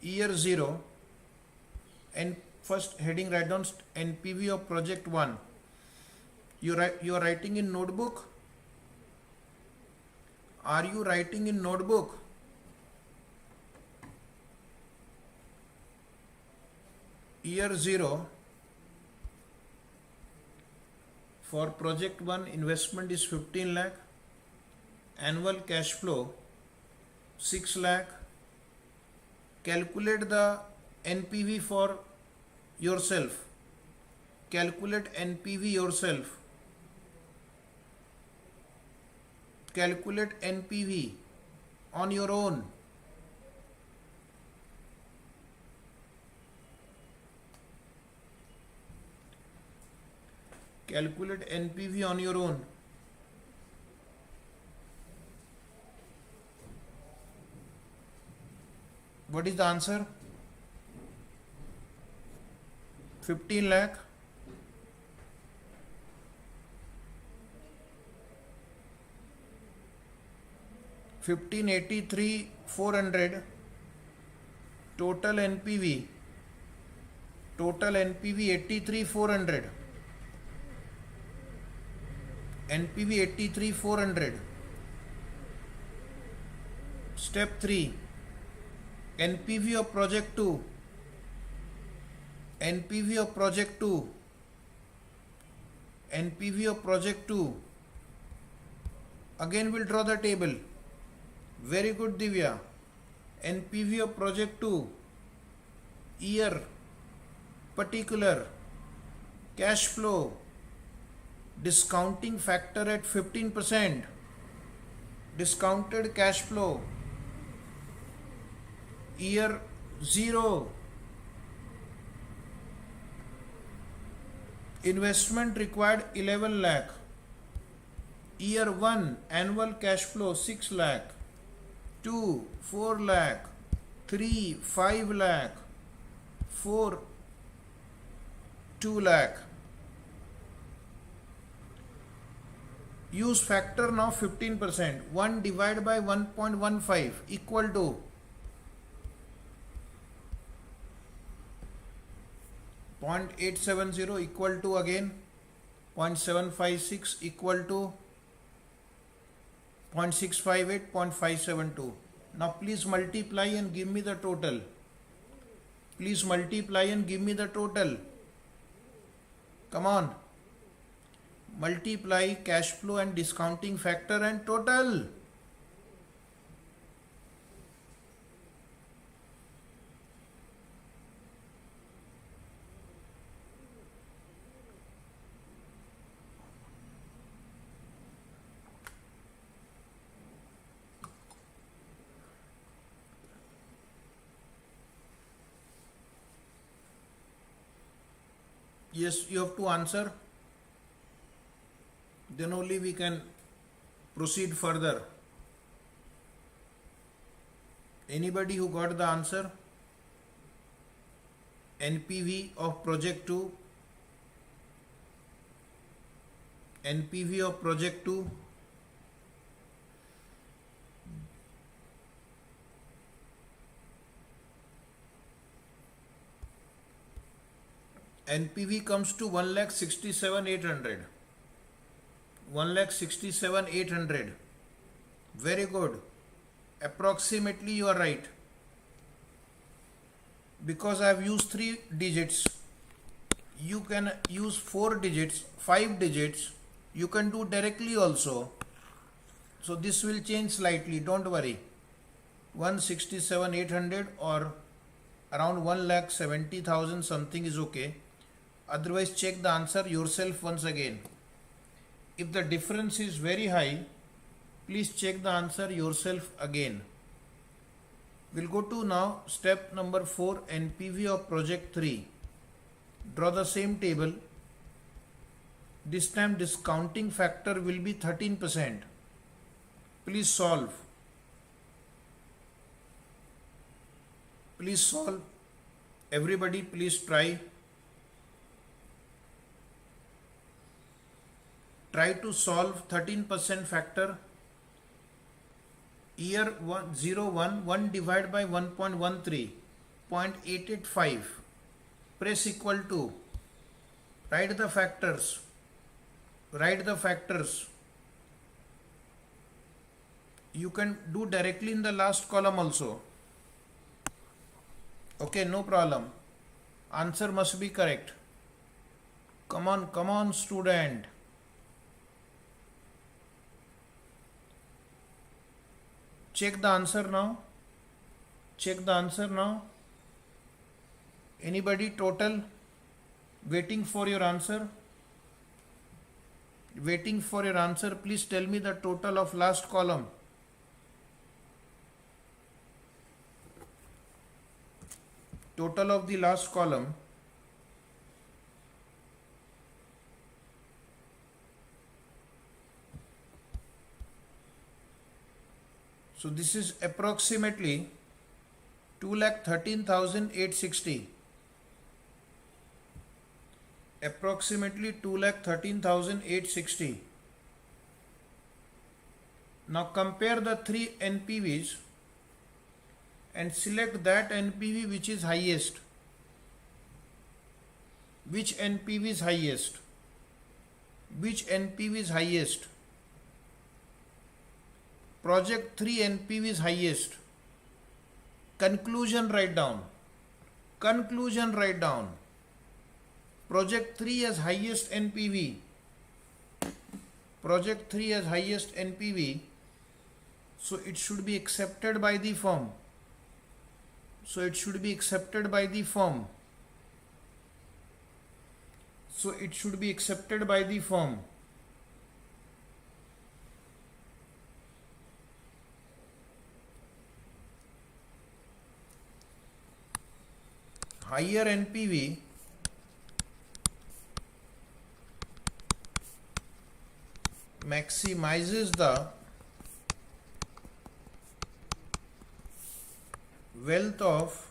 year 0 and first heading write down NPV of project 1. You are writing in notebook? Are you writing in notebook? Year 0 for project 1 investment is 15 lakh, annual cash flow 6 lakh. Calculate the NPV for yourself. Calculate NPV yourself. Calculate NPV on your own. Calculate NPV on your own. What is the answer? 15 lakh. 1583 400 total NPV 83 400 NPV 83 400. Step 3, NPV of project 2 NPV of project 2 NPV of project 2. Again we'll draw the table. Very good, Divya. NPV of project 2, year, particular, cash flow, discounting factor at 15%, discounted cash flow, year 0, investment required 11 lakh, year 1, annual cash flow 6 lakh, 2 4 lakh, 3 5 lakh, 4 2 lakh. Use factor now 15%. 1 divided by 1.15 equal to 0.870 equal to again 0.756 equal to 0.658, 0.572. Now please multiply and give me the total. Please multiply and give me the total. Come on. Multiply cash flow and discounting factor and total. Yes, you have to answer. Then only we can proceed further. Anybody who got the answer? NPV of project 2. NPV of project 2. NPV comes to 1,67,800. 1,67,800. Very good. Approximately you are right. Because I have used 3 digits. You can use 4 digits, 5 digits. You can do directly also. So this will change slightly. Don't worry. 1,67,800 or around 1,70,000 something is okay. Otherwise check the answer yourself once again. If the difference is very high, please check the answer yourself again. We'll go to now step number 4, NPV of project 3. Draw the same table. This time discounting factor will be 13%. Please solve. Please solve. Everybody please try. Try to solve 13% factor. Year 01, 1 divided by 1.13, 0.885. Press equal to. Write the factors. Write the factors. You can do directly in the last column also. Okay, no problem. Answer must be correct. Come on, student. Check the answer now. Check the answer now. Anybody total? Waiting for your answer. Waiting for your answer. Please tell me the total of last column. Total of the last column. So this is approximately 2,13,860. Approximately 2,13,860. Now compare the three NPVs and select that NPV which is highest. Which NPV is highest? Which NPV is highest? Project 3 NPV is highest. Conclusion write down. Conclusion write down. Project 3 has highest NPV. Project 3 has highest NPV. So it should be accepted by the firm. So it should be accepted by the firm. So it should be accepted by the firm. Higher NPV maximizes the wealth of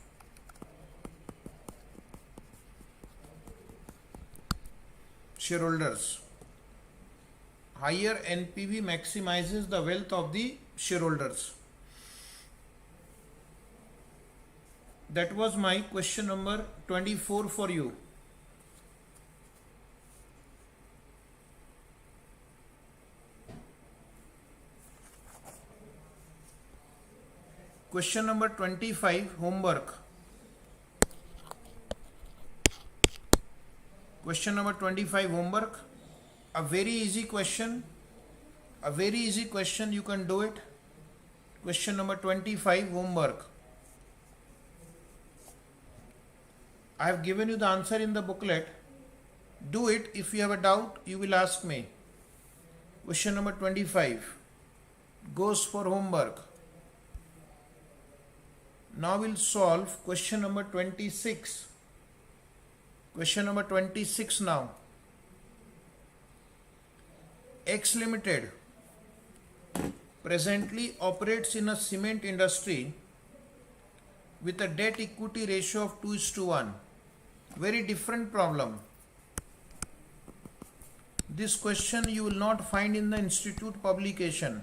shareholders. Higher NPV maximizes the wealth of the shareholders. That was my question number 24 for you. Question number 25, homework. Question number 25, homework. A very easy question. A very easy question, you can do it. Question number 25, homework. I have given you the answer in the booklet. Do it. If you have a doubt, you will ask me. Question number 25 goes for homework. Now we'll solve question number 26. Question number 26 now. X Limited presently operates in a cement industry with a debt equity ratio of 2:1. Very different problem. This question you will not find in the institute publication,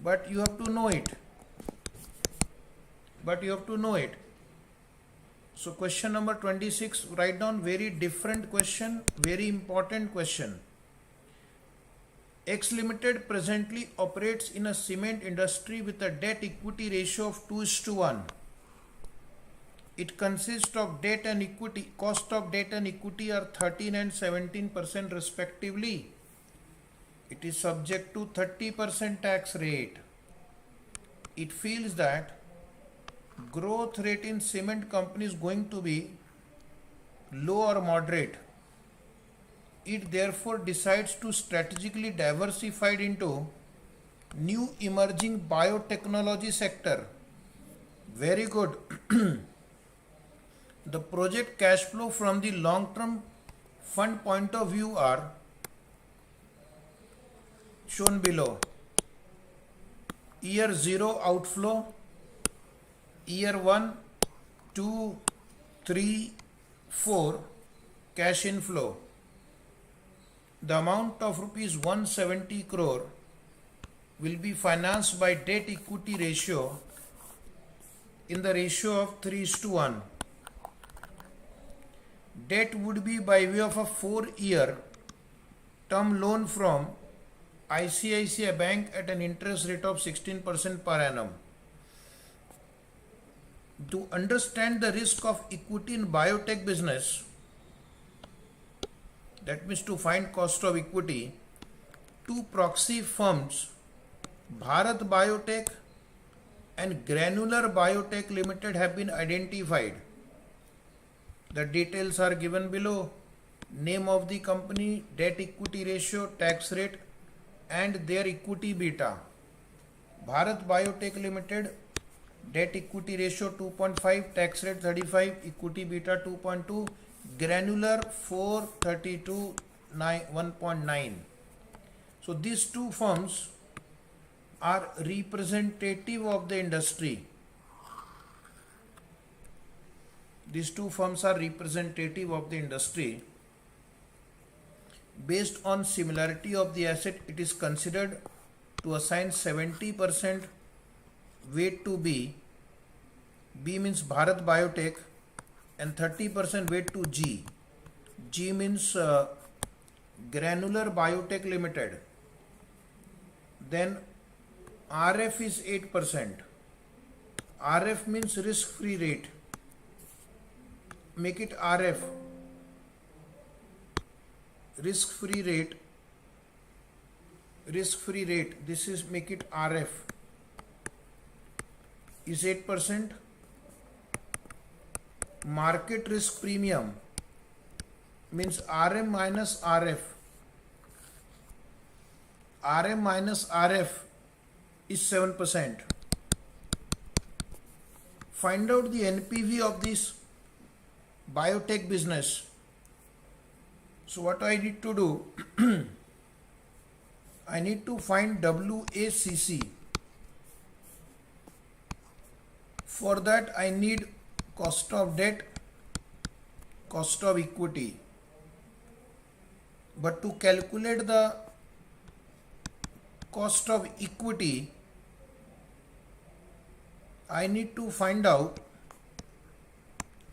but you have to know it. So question number 26, write down, very different question, very important question. X Limited presently operates in a cement industry with a debt equity ratio of 2:1. It consists of debt and equity. Cost of debt and equity are 13 and 17% respectively. It is subject to 30% tax rate. It feels that growth rate in cement company is going to be low or moderate. It therefore decides to strategically diversify into new emerging biotechnology sector. Very good. The project cash flow from the long-term fund point of view are shown below. Year 0 outflow, year 1, 2, 3, 4 cash inflow. The amount of rupees 170 crore will be financed by debt equity ratio in the ratio of 3:1. Debt would be by way of a 4-year term loan from ICICI Bank at an interest rate of 16% per annum. To understand the risk of equity in biotech business, that means to find cost of equity, two proxy firms, Bharat Biotech and Granular Biotech Limited, have been identified. The details are given below. Name of the company, debt equity ratio, tax rate and their equity beta. Bharat Biotech Limited, debt equity ratio 2.5, tax rate 35, equity beta 2.2, Granular 432, 1.9. So these two firms are representative of the industry. These two firms are representative of the industry. Based on similarity of the asset, it is considered to assign 70% weight to B. B means Bharat Biotech, and 30% weight to G. G means Granular Biotech Limited. Then RF is 8%. RF means risk-free rate. Make it RF. Risk-free rate. Risk-free rate. This is, make it RF. Is 8%. Market risk premium means RM minus RF. RM minus RF is 7%. Find out the NPV of this biotech business. So what I need to do, I need to find WACC. For that I need cost of debt, cost of equity. But to calculate the cost of equity, I need to find out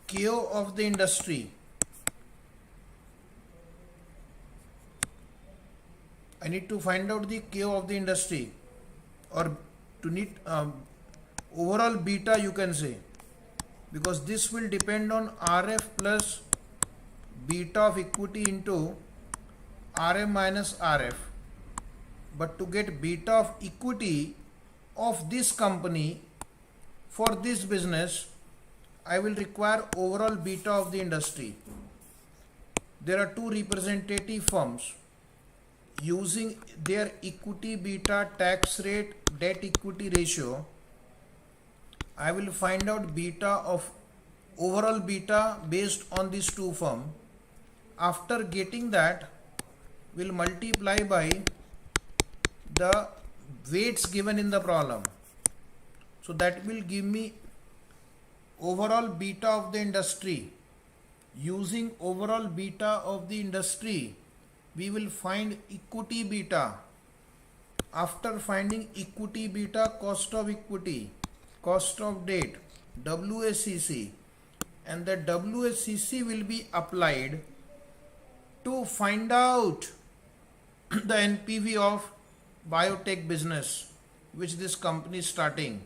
KO of the industry. I need to find out the KO of the industry, or to need overall beta, you can say, because this will depend on RF plus beta of equity into RM minus RF. But to get beta of equity of this company for this business, I will require overall beta of the industry. There are two representative firms. Using their equity beta, tax rate, debt equity ratio, I will find out beta of overall beta based on these two firms. After getting that, we'll multiply by the weights given in the problem. So that will give me overall beta of the industry. Using overall beta of the industry, we will find equity beta. After finding equity beta, cost of equity, cost of debt, WACC, and the WACC will be applied to find out the NPV of biotech business which this company is starting.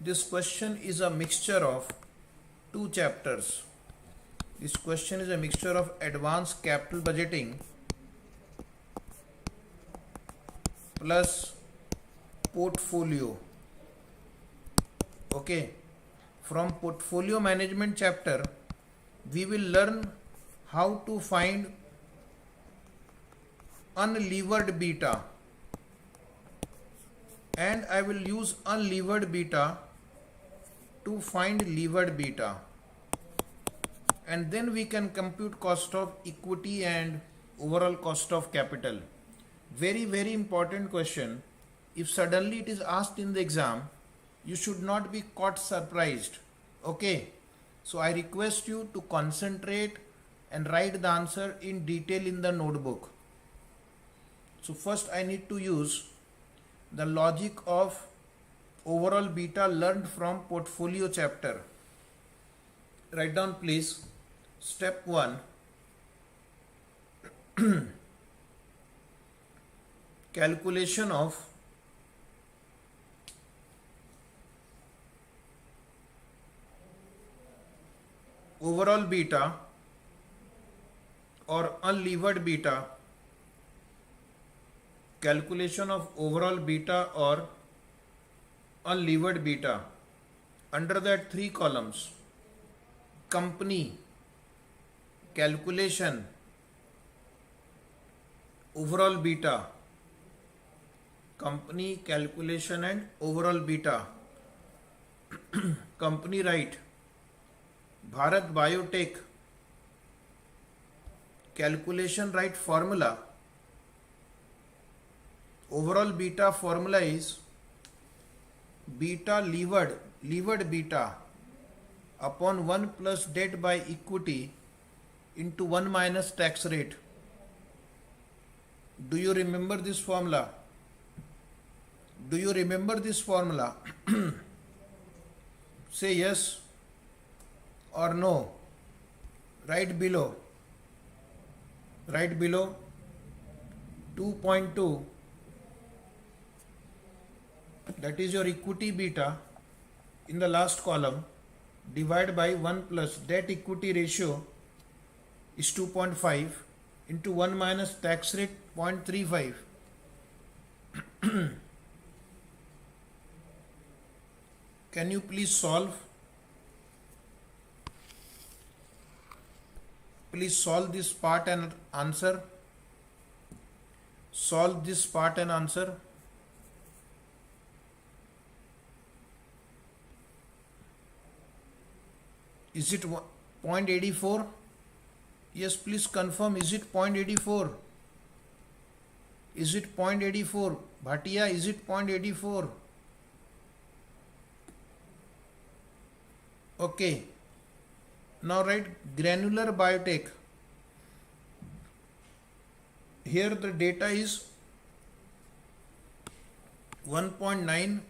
This question is a mixture of two chapters. This question is a mixture of advanced capital budgeting plus portfolio. Okay, from portfolio management chapter, we will learn how to find unlevered beta, and I will use unlevered beta to find levered beta, and then we can compute cost of equity and overall cost of capital. Very, very important question. If suddenly it is asked in the exam, you should not be caught surprised. Okay, so I request you to concentrate and write the answer in detail in the notebook. So first I need to use the logic of overall beta learned from portfolio chapter. Write down please. Step 1. Calculation of overall beta or unlevered beta. Calculation of overall beta or unlevered beta. Under that, 3 columns: company, calculation, overall beta. Company, calculation and overall beta. Company, right, Bharat Biotech. Calculation, right, formula. Overall beta formula is beta levered beta upon 1 plus debt by equity into 1 minus tax rate. Do you remember this formula? Do you remember this formula? Say yes or no. Write below. Write below. 2.2, that is your equity beta in the last column, divide by 1 plus debt equity ratio is 2.5 into 1 minus tax rate 0.35. Can you please solve? Please solve this part and answer. Solve this part and answer. Is it 0.84? Yes, please confirm. Is it 0.84? Is it 0.84? Bhatia, is it 0.84? Okay. Now write granular biotech. Here the data is 1.9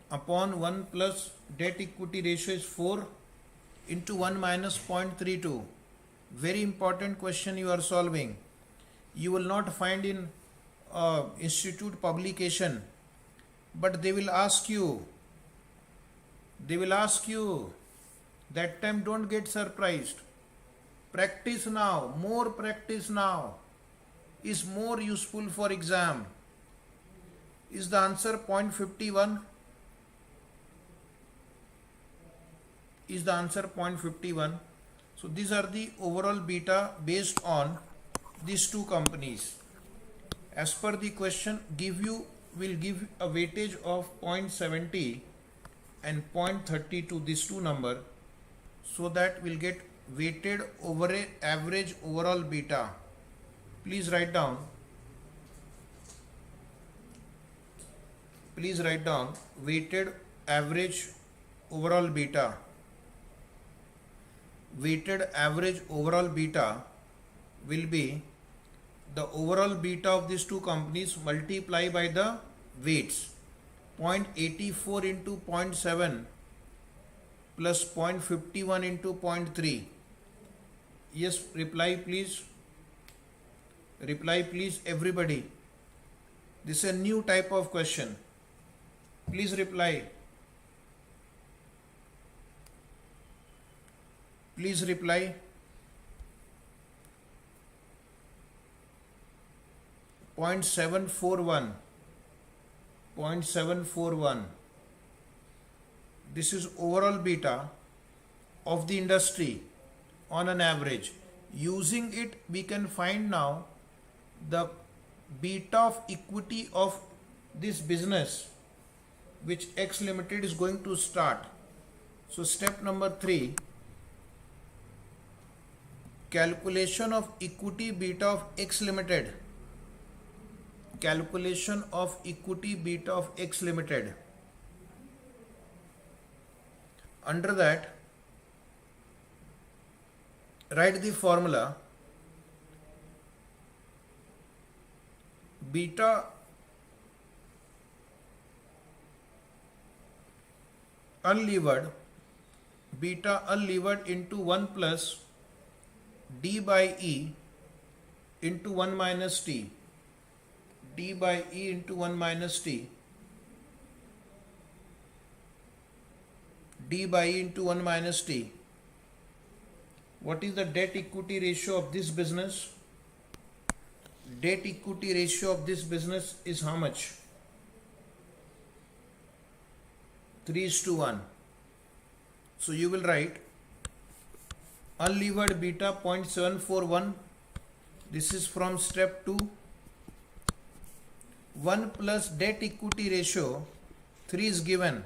upon 1 plus debt equity ratio is 4 into 1 minus 0.32. Very important question you are solving. You will not find in institute publication, but they will ask you. They will ask you. That time don't get surprised. Practice now. More practice now is more useful for exam. Is the answer 0.51? Is the answer 0.51? So these are the overall beta based on these two companies. As per the question, will give a weightage of 0.70 and 0.30 to these two number, so that we'll get weighted over a average overall beta. Please write down. Please write down weighted average overall beta. Weighted average overall beta will be the overall beta of these two companies multiply by the weights. 0.84 into 0.7 plus 0.51 into 0.3. Yes, reply please. Reply please, everybody. This is a new type of question. Please reply. Please reply. 0.741. 0.741. This is overall beta of the industry on an average. Using it, we can find now the beta of equity of this business which X Limited is going to start. So step number 3, calculation of equity beta of X Limited. Calculation of equity beta of X Limited. Under that, write the formula. Beta unlevered into 1 plus d by e into 1 minus t. D by e into 1 minus t. D by e into 1 minus t. What is the debt equity ratio of this business? Debt equity ratio of this business is how much? 3:1. So you will write unlevered beta 0.741. This is from step 2. 1 plus debt equity ratio 3 is given.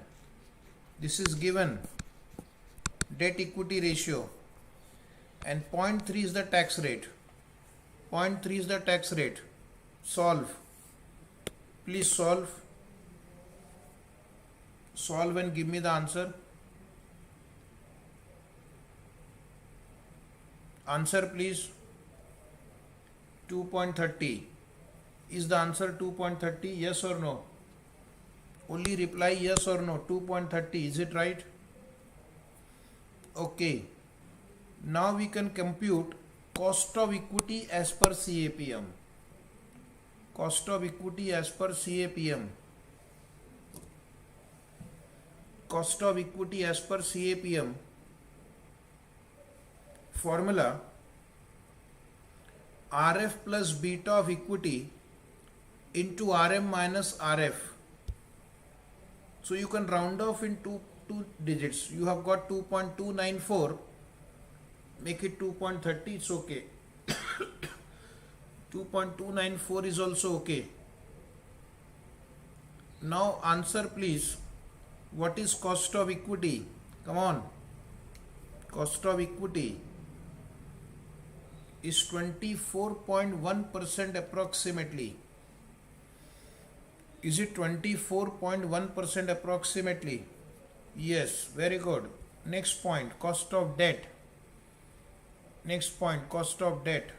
This is given, debt equity ratio, and 0.3 is the tax rate. 0.3 is the tax rate. Solve. Please solve. Solve and give me the answer. Answer please. 2.30. Is the answer 2.30? Yes or no? Only reply yes or no. 2.30, is it right? Okay. Now we can compute cost of equity as per CAPM. Cost of equity as per CAPM. Cost of equity as per CAPM. Formula RF plus beta of equity into RM minus RF. So you can round off in two digits. You have got 2.294. Make it 2.30. It's okay. 2.294 is also okay. Now answer please. What is cost of equity? Come on. Cost of equity is 24.1% approximately. Is it 24.1% approximately? Yes, very good. Next point, cost of debt. Next point, cost of debt.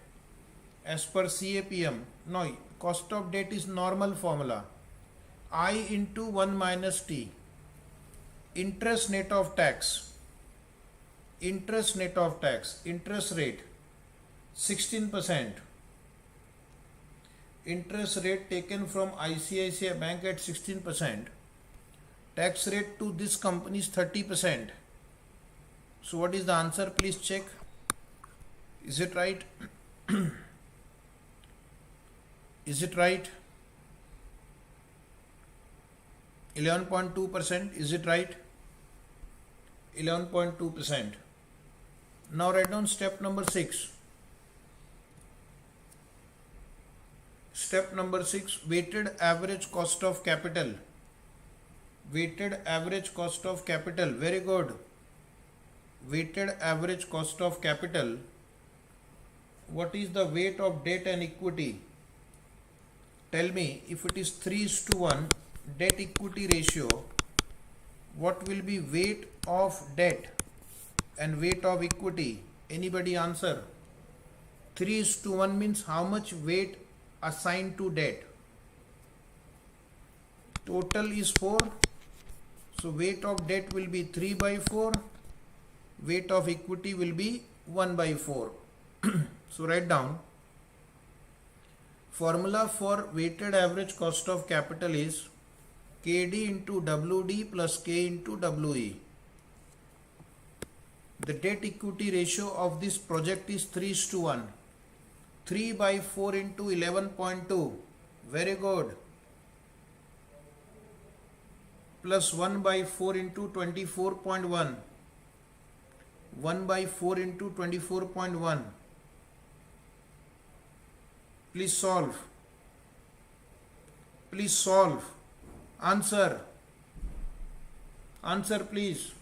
As per CAPM, no, cost of debt is normal formula. I into 1 minus T. Interest net of tax. Interest net of tax. Interest rate 16%. Interest rate taken from ICICI Bank at 16%. Tax rate to this company is 30%. So what is the answer? Please check. Is it right? Is it right? 11.2%. Is it right? 11.2%. Now write down step number 6. Step number 6, weighted average cost of capital. Weighted average cost of capital. Very good. Weighted average cost of capital. What is the weight of debt and equity? Tell me, if it is 3:1 debt equity ratio, what will be weight of debt and weight of equity? Anybody answer? 3:1 means how much weight assigned to debt? Total is 4. So weight of debt will be 3/4. Weight of equity will be 1/4. So write down. Formula for weighted average cost of capital is KD into WD plus K into WE. The debt equity ratio of this project is 3:1. 3/4 into 11.2. Very good. Plus 1/4 into 24.1. 1/4 into 24.1. Please solve. Please solve. Answer. Answer please.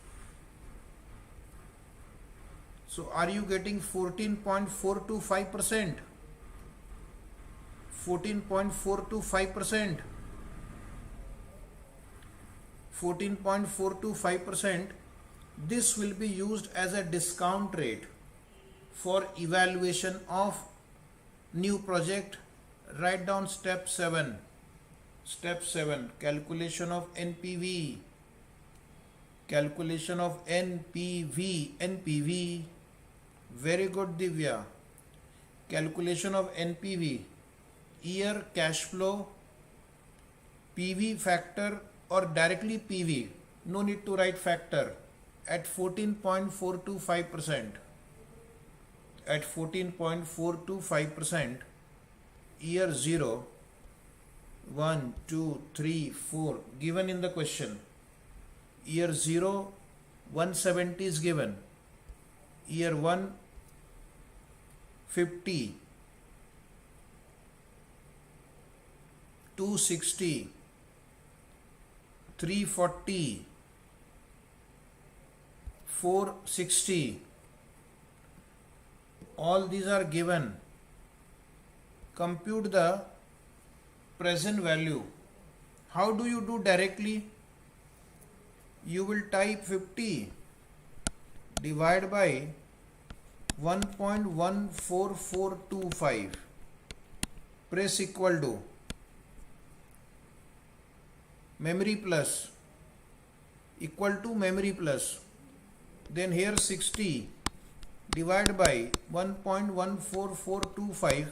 So are you getting 14.425%? 14.425%. 14.425%. This will be used as a discount rate for evaluation of new project. Write down step 7. Step 7, calculation of NPV. Calculation of NPV. NPV. Very good, Divya. Calculation of NPV. Year cash flow, PV factor or directly PV. No need to write factor. At 14.425%. At 14.425%. Year 0. 1, 2, 3, 4 given in the question. Year 0, 170 is given. Year 1, 50, 260, 340, 460. All these are given. Compute the present value. How do you do directly? You will type 50 divide by 1.14425. Press equal to. memory plus equal to memory plus. Then here 60 divided by 1.14425,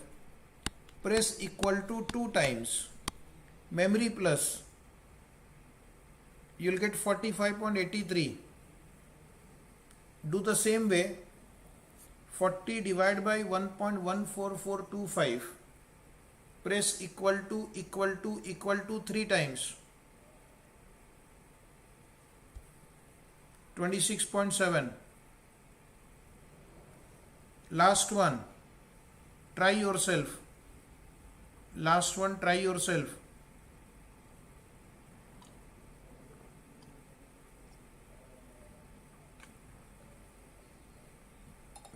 press equal to 2 times memory plus, you'll get 45.83. Do the same way, 40 divided by 1.14425, press equal to 3 times, 26.7. Last one, try yourself. Last one, try yourself.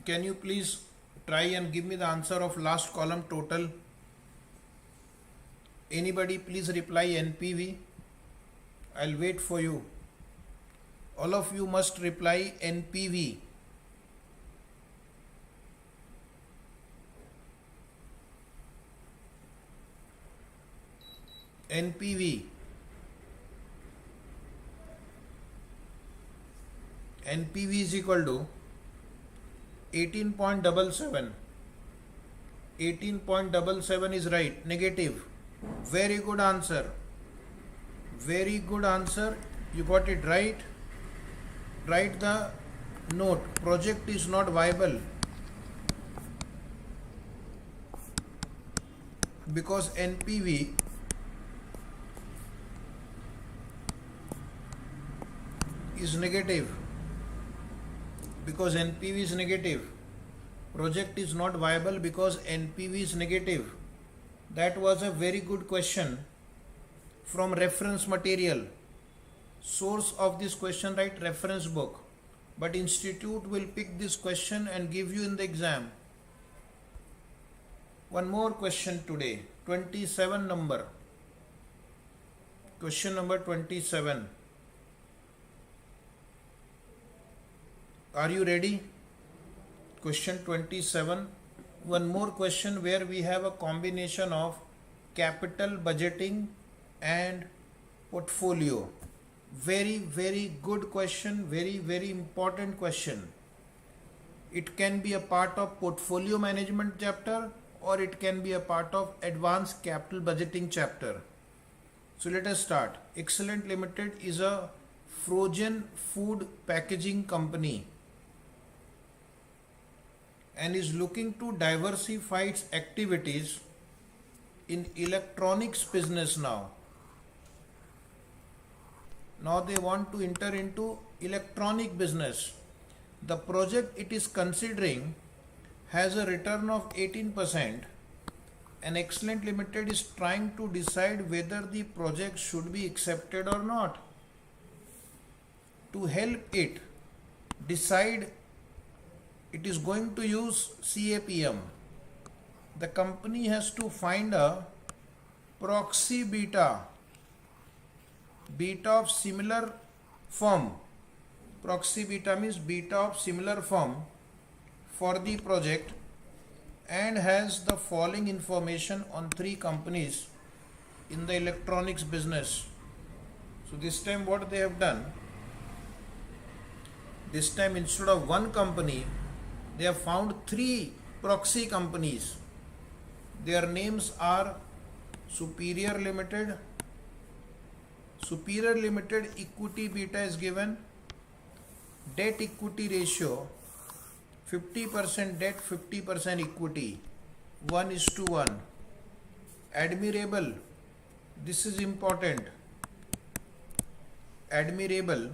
Can you please try and give me the answer of last column total? Anybody please reply NPV. I'll wait for you. All of you must reply NPV. NPV. NPV is equal to 18.77. 18.77 is right. Negative. Very good answer. Very good answer. You got it right. Write the note. Project is not viable because NPV is negative. Because NPV is negative. Project is not viable because NPV is negative. That was a very good question from reference material. Source of this question, right? Reference book. But institute will pick this question and give you in the exam. One more question today. 27 number. Question number 27. Are you ready? Question 27. One more question where we have a combination of capital budgeting and portfolio. Very, very good question. Very, very important question. It can be a part of portfolio management chapter or it can be a part of advanced capital budgeting chapter. So let us start. Excellent Limited is a frozen food packaging company and is looking to diversify its activities in electronics business now. Now they want to enter into electronic business. The project it is considering has a return of 18% and Excellent Limited is trying to decide whether the project should be accepted or not. To help it decide, it is going to use CAPM. The company has to find a proxy beta of similar firm. Proxy beta means beta of similar firm for the project and has the following information on 3 companies in the electronics business. So this time what they have done, this time instead of 1 company, they have found 3 proxy companies. Their names are Superior Limited. Superior Limited equity beta is given. Debt equity ratio 50% debt, 50% equity, 1:1. Admirable, this is important. Admirable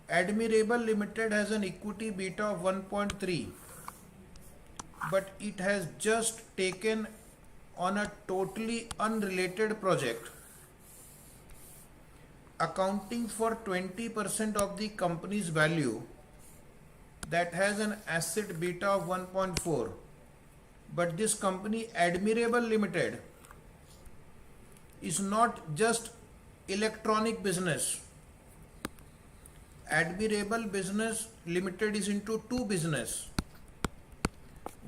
Limited has an equity beta of 1.3, but it has just taken on a totally unrelated project, accounting for 20% of the company's value, that has an asset beta of 1.4. But this company Admirable Limited is not just electronic business. Admirable Business Limited is into 2 business.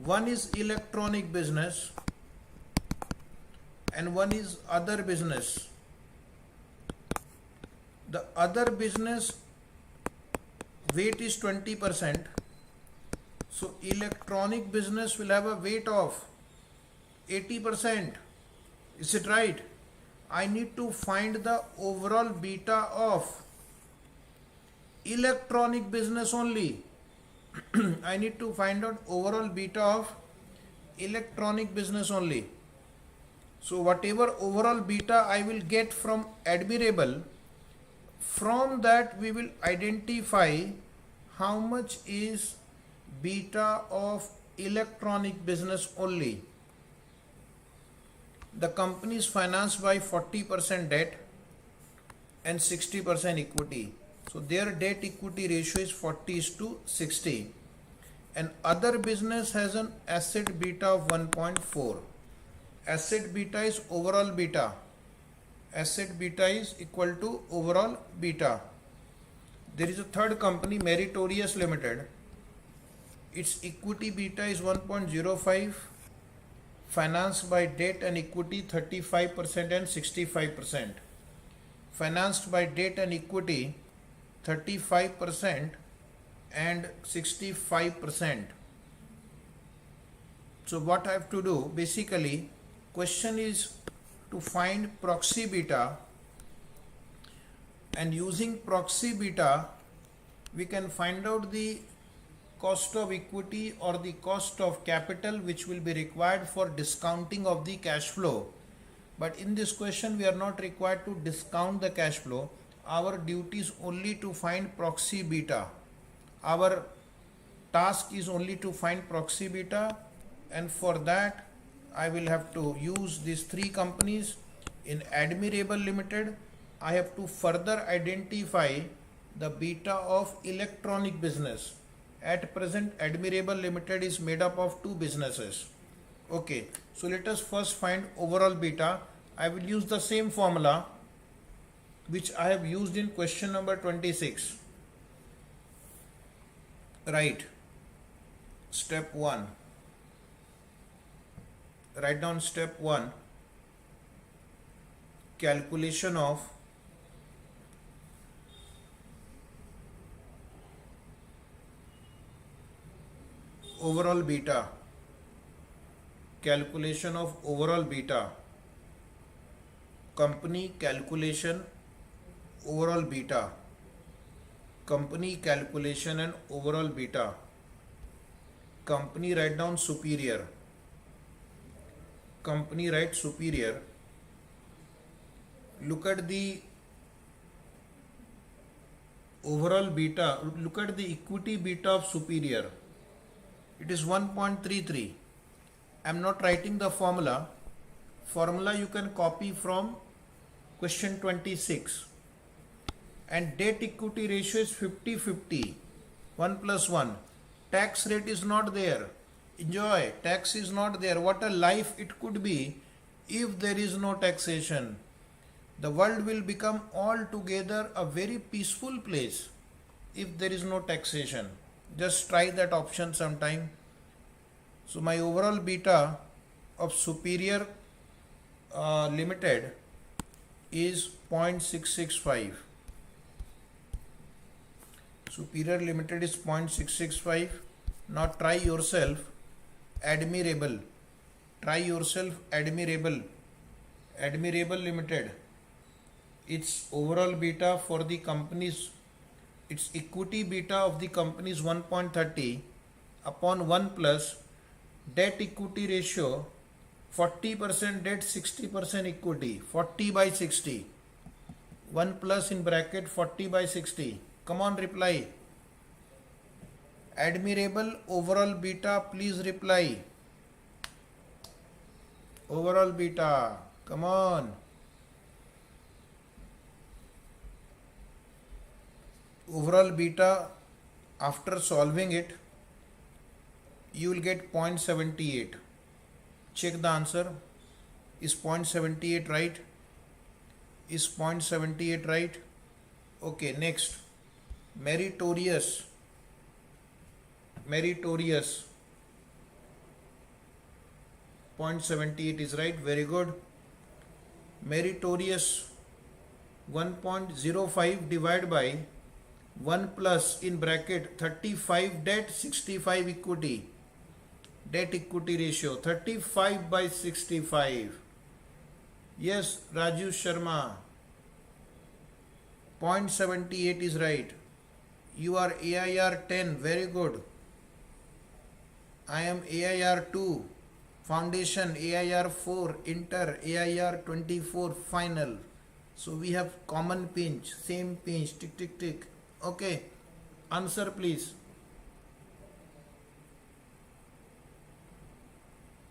One is electronic business and one is other business. The other business weight is 20%. So electronic business will have a weight of 80%. Is it right? I need to find the overall beta of electronic business only. I need to find out overall beta of electronic business only. So whatever overall beta I will get from admirable, from that we will identify how much is beta of electronic business only. The company is financed by 40% debt and 60% equity. So their debt equity ratio is 40:60. And other business has an asset beta of 1.4. Asset beta is overall beta. Asset beta is equal to overall beta. There is a third company, Meritorious Limited. Its equity beta is 1.05. Financed by debt and equity 35% and 65%. Financed by debt and equity 35% and 65%. So what I have to do, basically question is to find proxy beta, and using proxy beta we can find out the cost of equity or the cost of capital which will be required for discounting of the cash flow. But in this question we are not required to discount the cash flow. Our duty is only to find proxy beta. Our task is only to find proxy beta, and for that I will have to use these three companies. In Admirable Limited, I have to further identify the beta of electronic business. At present, Admirable Limited is made up of two businesses. Okay, so let us first find overall beta. I will use the same formula which I have used in question number 26. Right. Step 1. Write down step 1. Calculation of overall beta. Calculation of overall beta. Company calculation overall beta. Company calculation and overall beta. Company write down superior. Company write superior. Look at the overall beta. Look at the equity beta of superior. It is 1.33. I am not writing the formula. Formula you can copy from question 26. And debt equity ratio is 50-50. 1 plus 1. Tax rate is not there. Enjoy. Tax is not there. What a life it could be if there is no taxation. The world will become altogether a very peaceful place if there is no taxation. Just try that option sometime. So my overall beta of Superior Limited is 0.665. Superior Limited is 0.665. Now try yourself Admirable. Try yourself Admirable. Admirable Limited. Its overall beta for the company's, its equity beta of the company is 1.30 upon 1 plus debt equity ratio 40% debt, 60% equity, 40/60. 1 plus in bracket 40/60. Come on, reply. Admirable overall beta, please reply. Overall beta, come on. Overall beta, after solving it, you will get 0.78. Check the answer. Is 0.78 right? Is 0.78 right? Okay, next. Meritorious. Meritorious. 0.78 is right. Very good. Meritorious 1.05 divided by 1 plus in bracket 35 debt, 65 equity. Debt equity ratio 35 by 65. Yes, Raju Sharma. 0.78 is right. You are AIR 10. Very good. I am AIR 2. Foundation AIR 4. Inter AIR 24. Final. So we have common pinch. Same pinch. Tick, tick, tick. Okay. Answer please.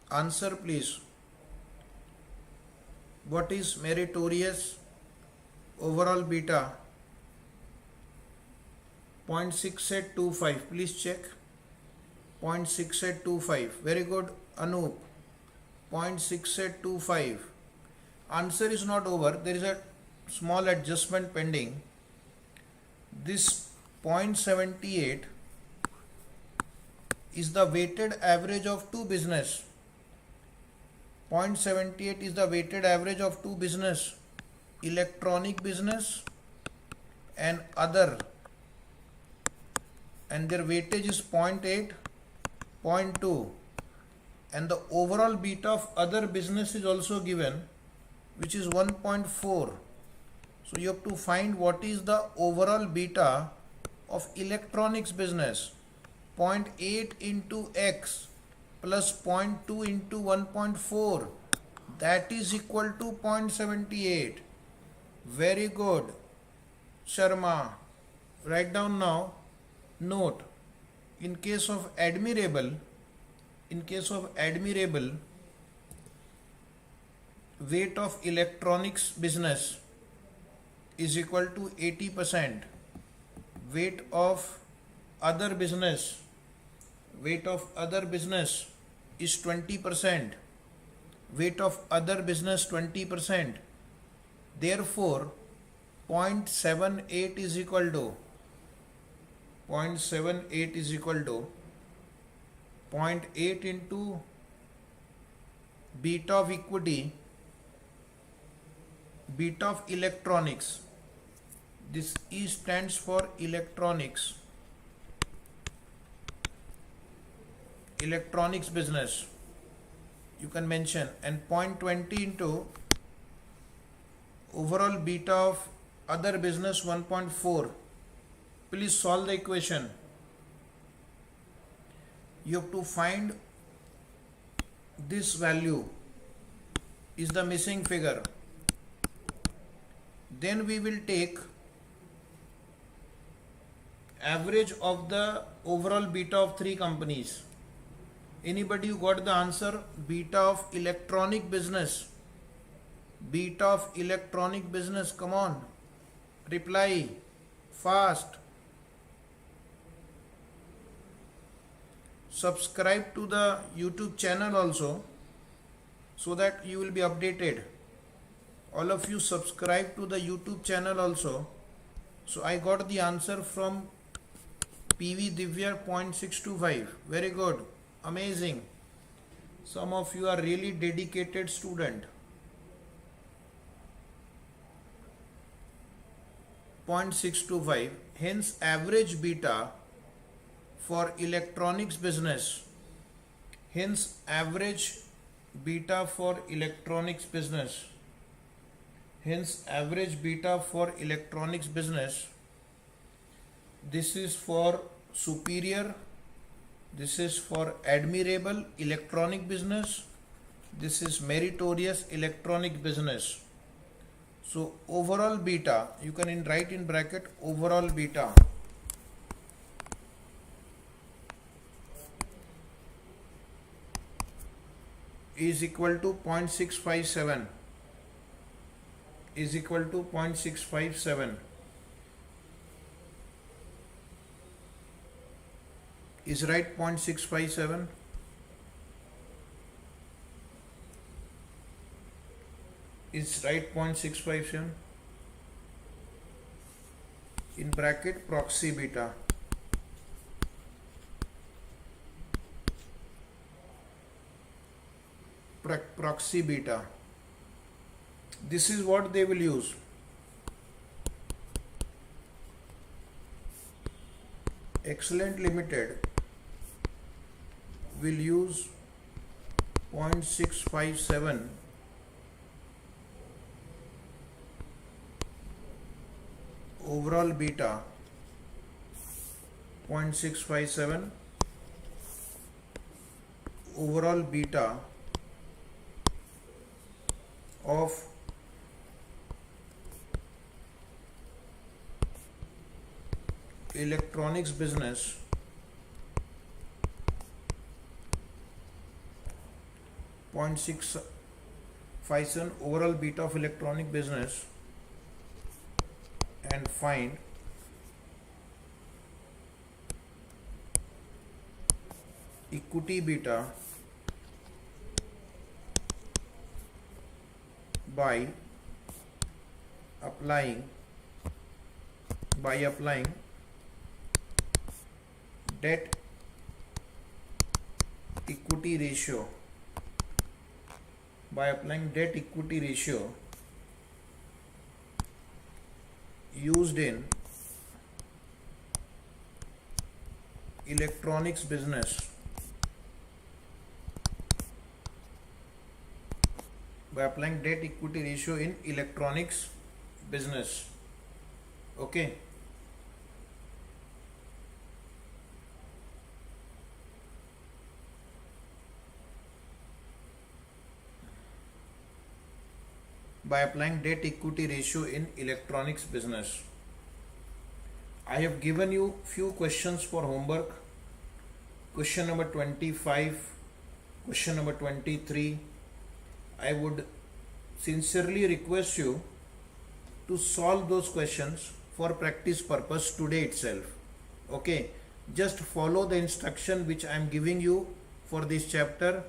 Answer please. What is meritorious overall beta? 0.6825. Please check. 0.6825. Very good, Anup. 0.6825. Answer is not over. There is a small adjustment pending. This 0.78 is the weighted average of two business. 0.78 is the weighted average of two business, electronic business and other, and their weightage is 0.8, 0.2, and the overall beta of other business is also given, which is 1.4. So you have to find what is the overall beta of electronics business. 0.8 into x plus 0.2 into 1.4, that is equal to 0.78. Very good, Sharma. Write down now. Note, in case of admirable, weight of electronics business is equal to 80%. Weight of other business is 20%. Weight of other business 20%. Therefore, 0.78 is equal to 0.8 into beta of equity, beta of electronics. This E stands for electronics business, you can mention, and 0.20 into overall beta of other business 1.4. Please solve the equation. You have to find this value is the missing figure. Then we will take average of the overall beta of three companies. Anybody who got the answer? Beta of electronic business. Beta of electronic business. Come on. Reply. Fast. Subscribe to the YouTube channel also, so that you will be updated. All of you subscribe to the YouTube channel also. So I got the answer from PV Divya 0.625. Very good. Amazing. Some of you are really dedicated student. 0.625. Hence average beta for electronics business. Hence average beta for electronics business. Hence average beta for electronics business. This is for superior. This is for admirable electronic business. This is meritorious electronic business. So overall beta, you can write in bracket overall beta. Is equal to 0.657. Is equal to 0.657. Is right 0.657? Is right 0.657? In bracket proxy beta. Proxy beta. This is what they will use. Excellent Limited will use 0.657 overall beta, 0.657 overall beta of electronics business, 0.657 overall beta of electronic business, and find equity beta by applying debt equity ratio used in electronics business, okay. By applying debt equity ratio in electronics business. I have given you few questions for homework. Question number 25, question number 23. I would sincerely request you to solve those questions for practice purpose today itself. Okay, just follow the instruction which I am giving you for this chapter.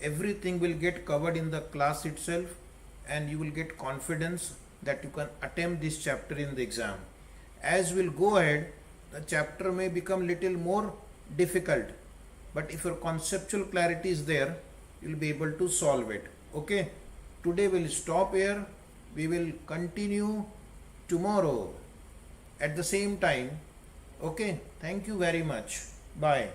Everything will get covered in the class itself, and you will get confidence that you can attempt this chapter in the exam. As we'll go ahead, the chapter may become little more difficult, but if your conceptual clarity is there, you'll be able to solve it. Okay, today we'll stop here. We will continue tomorrow at the same time. Okay, thank you very much. Bye.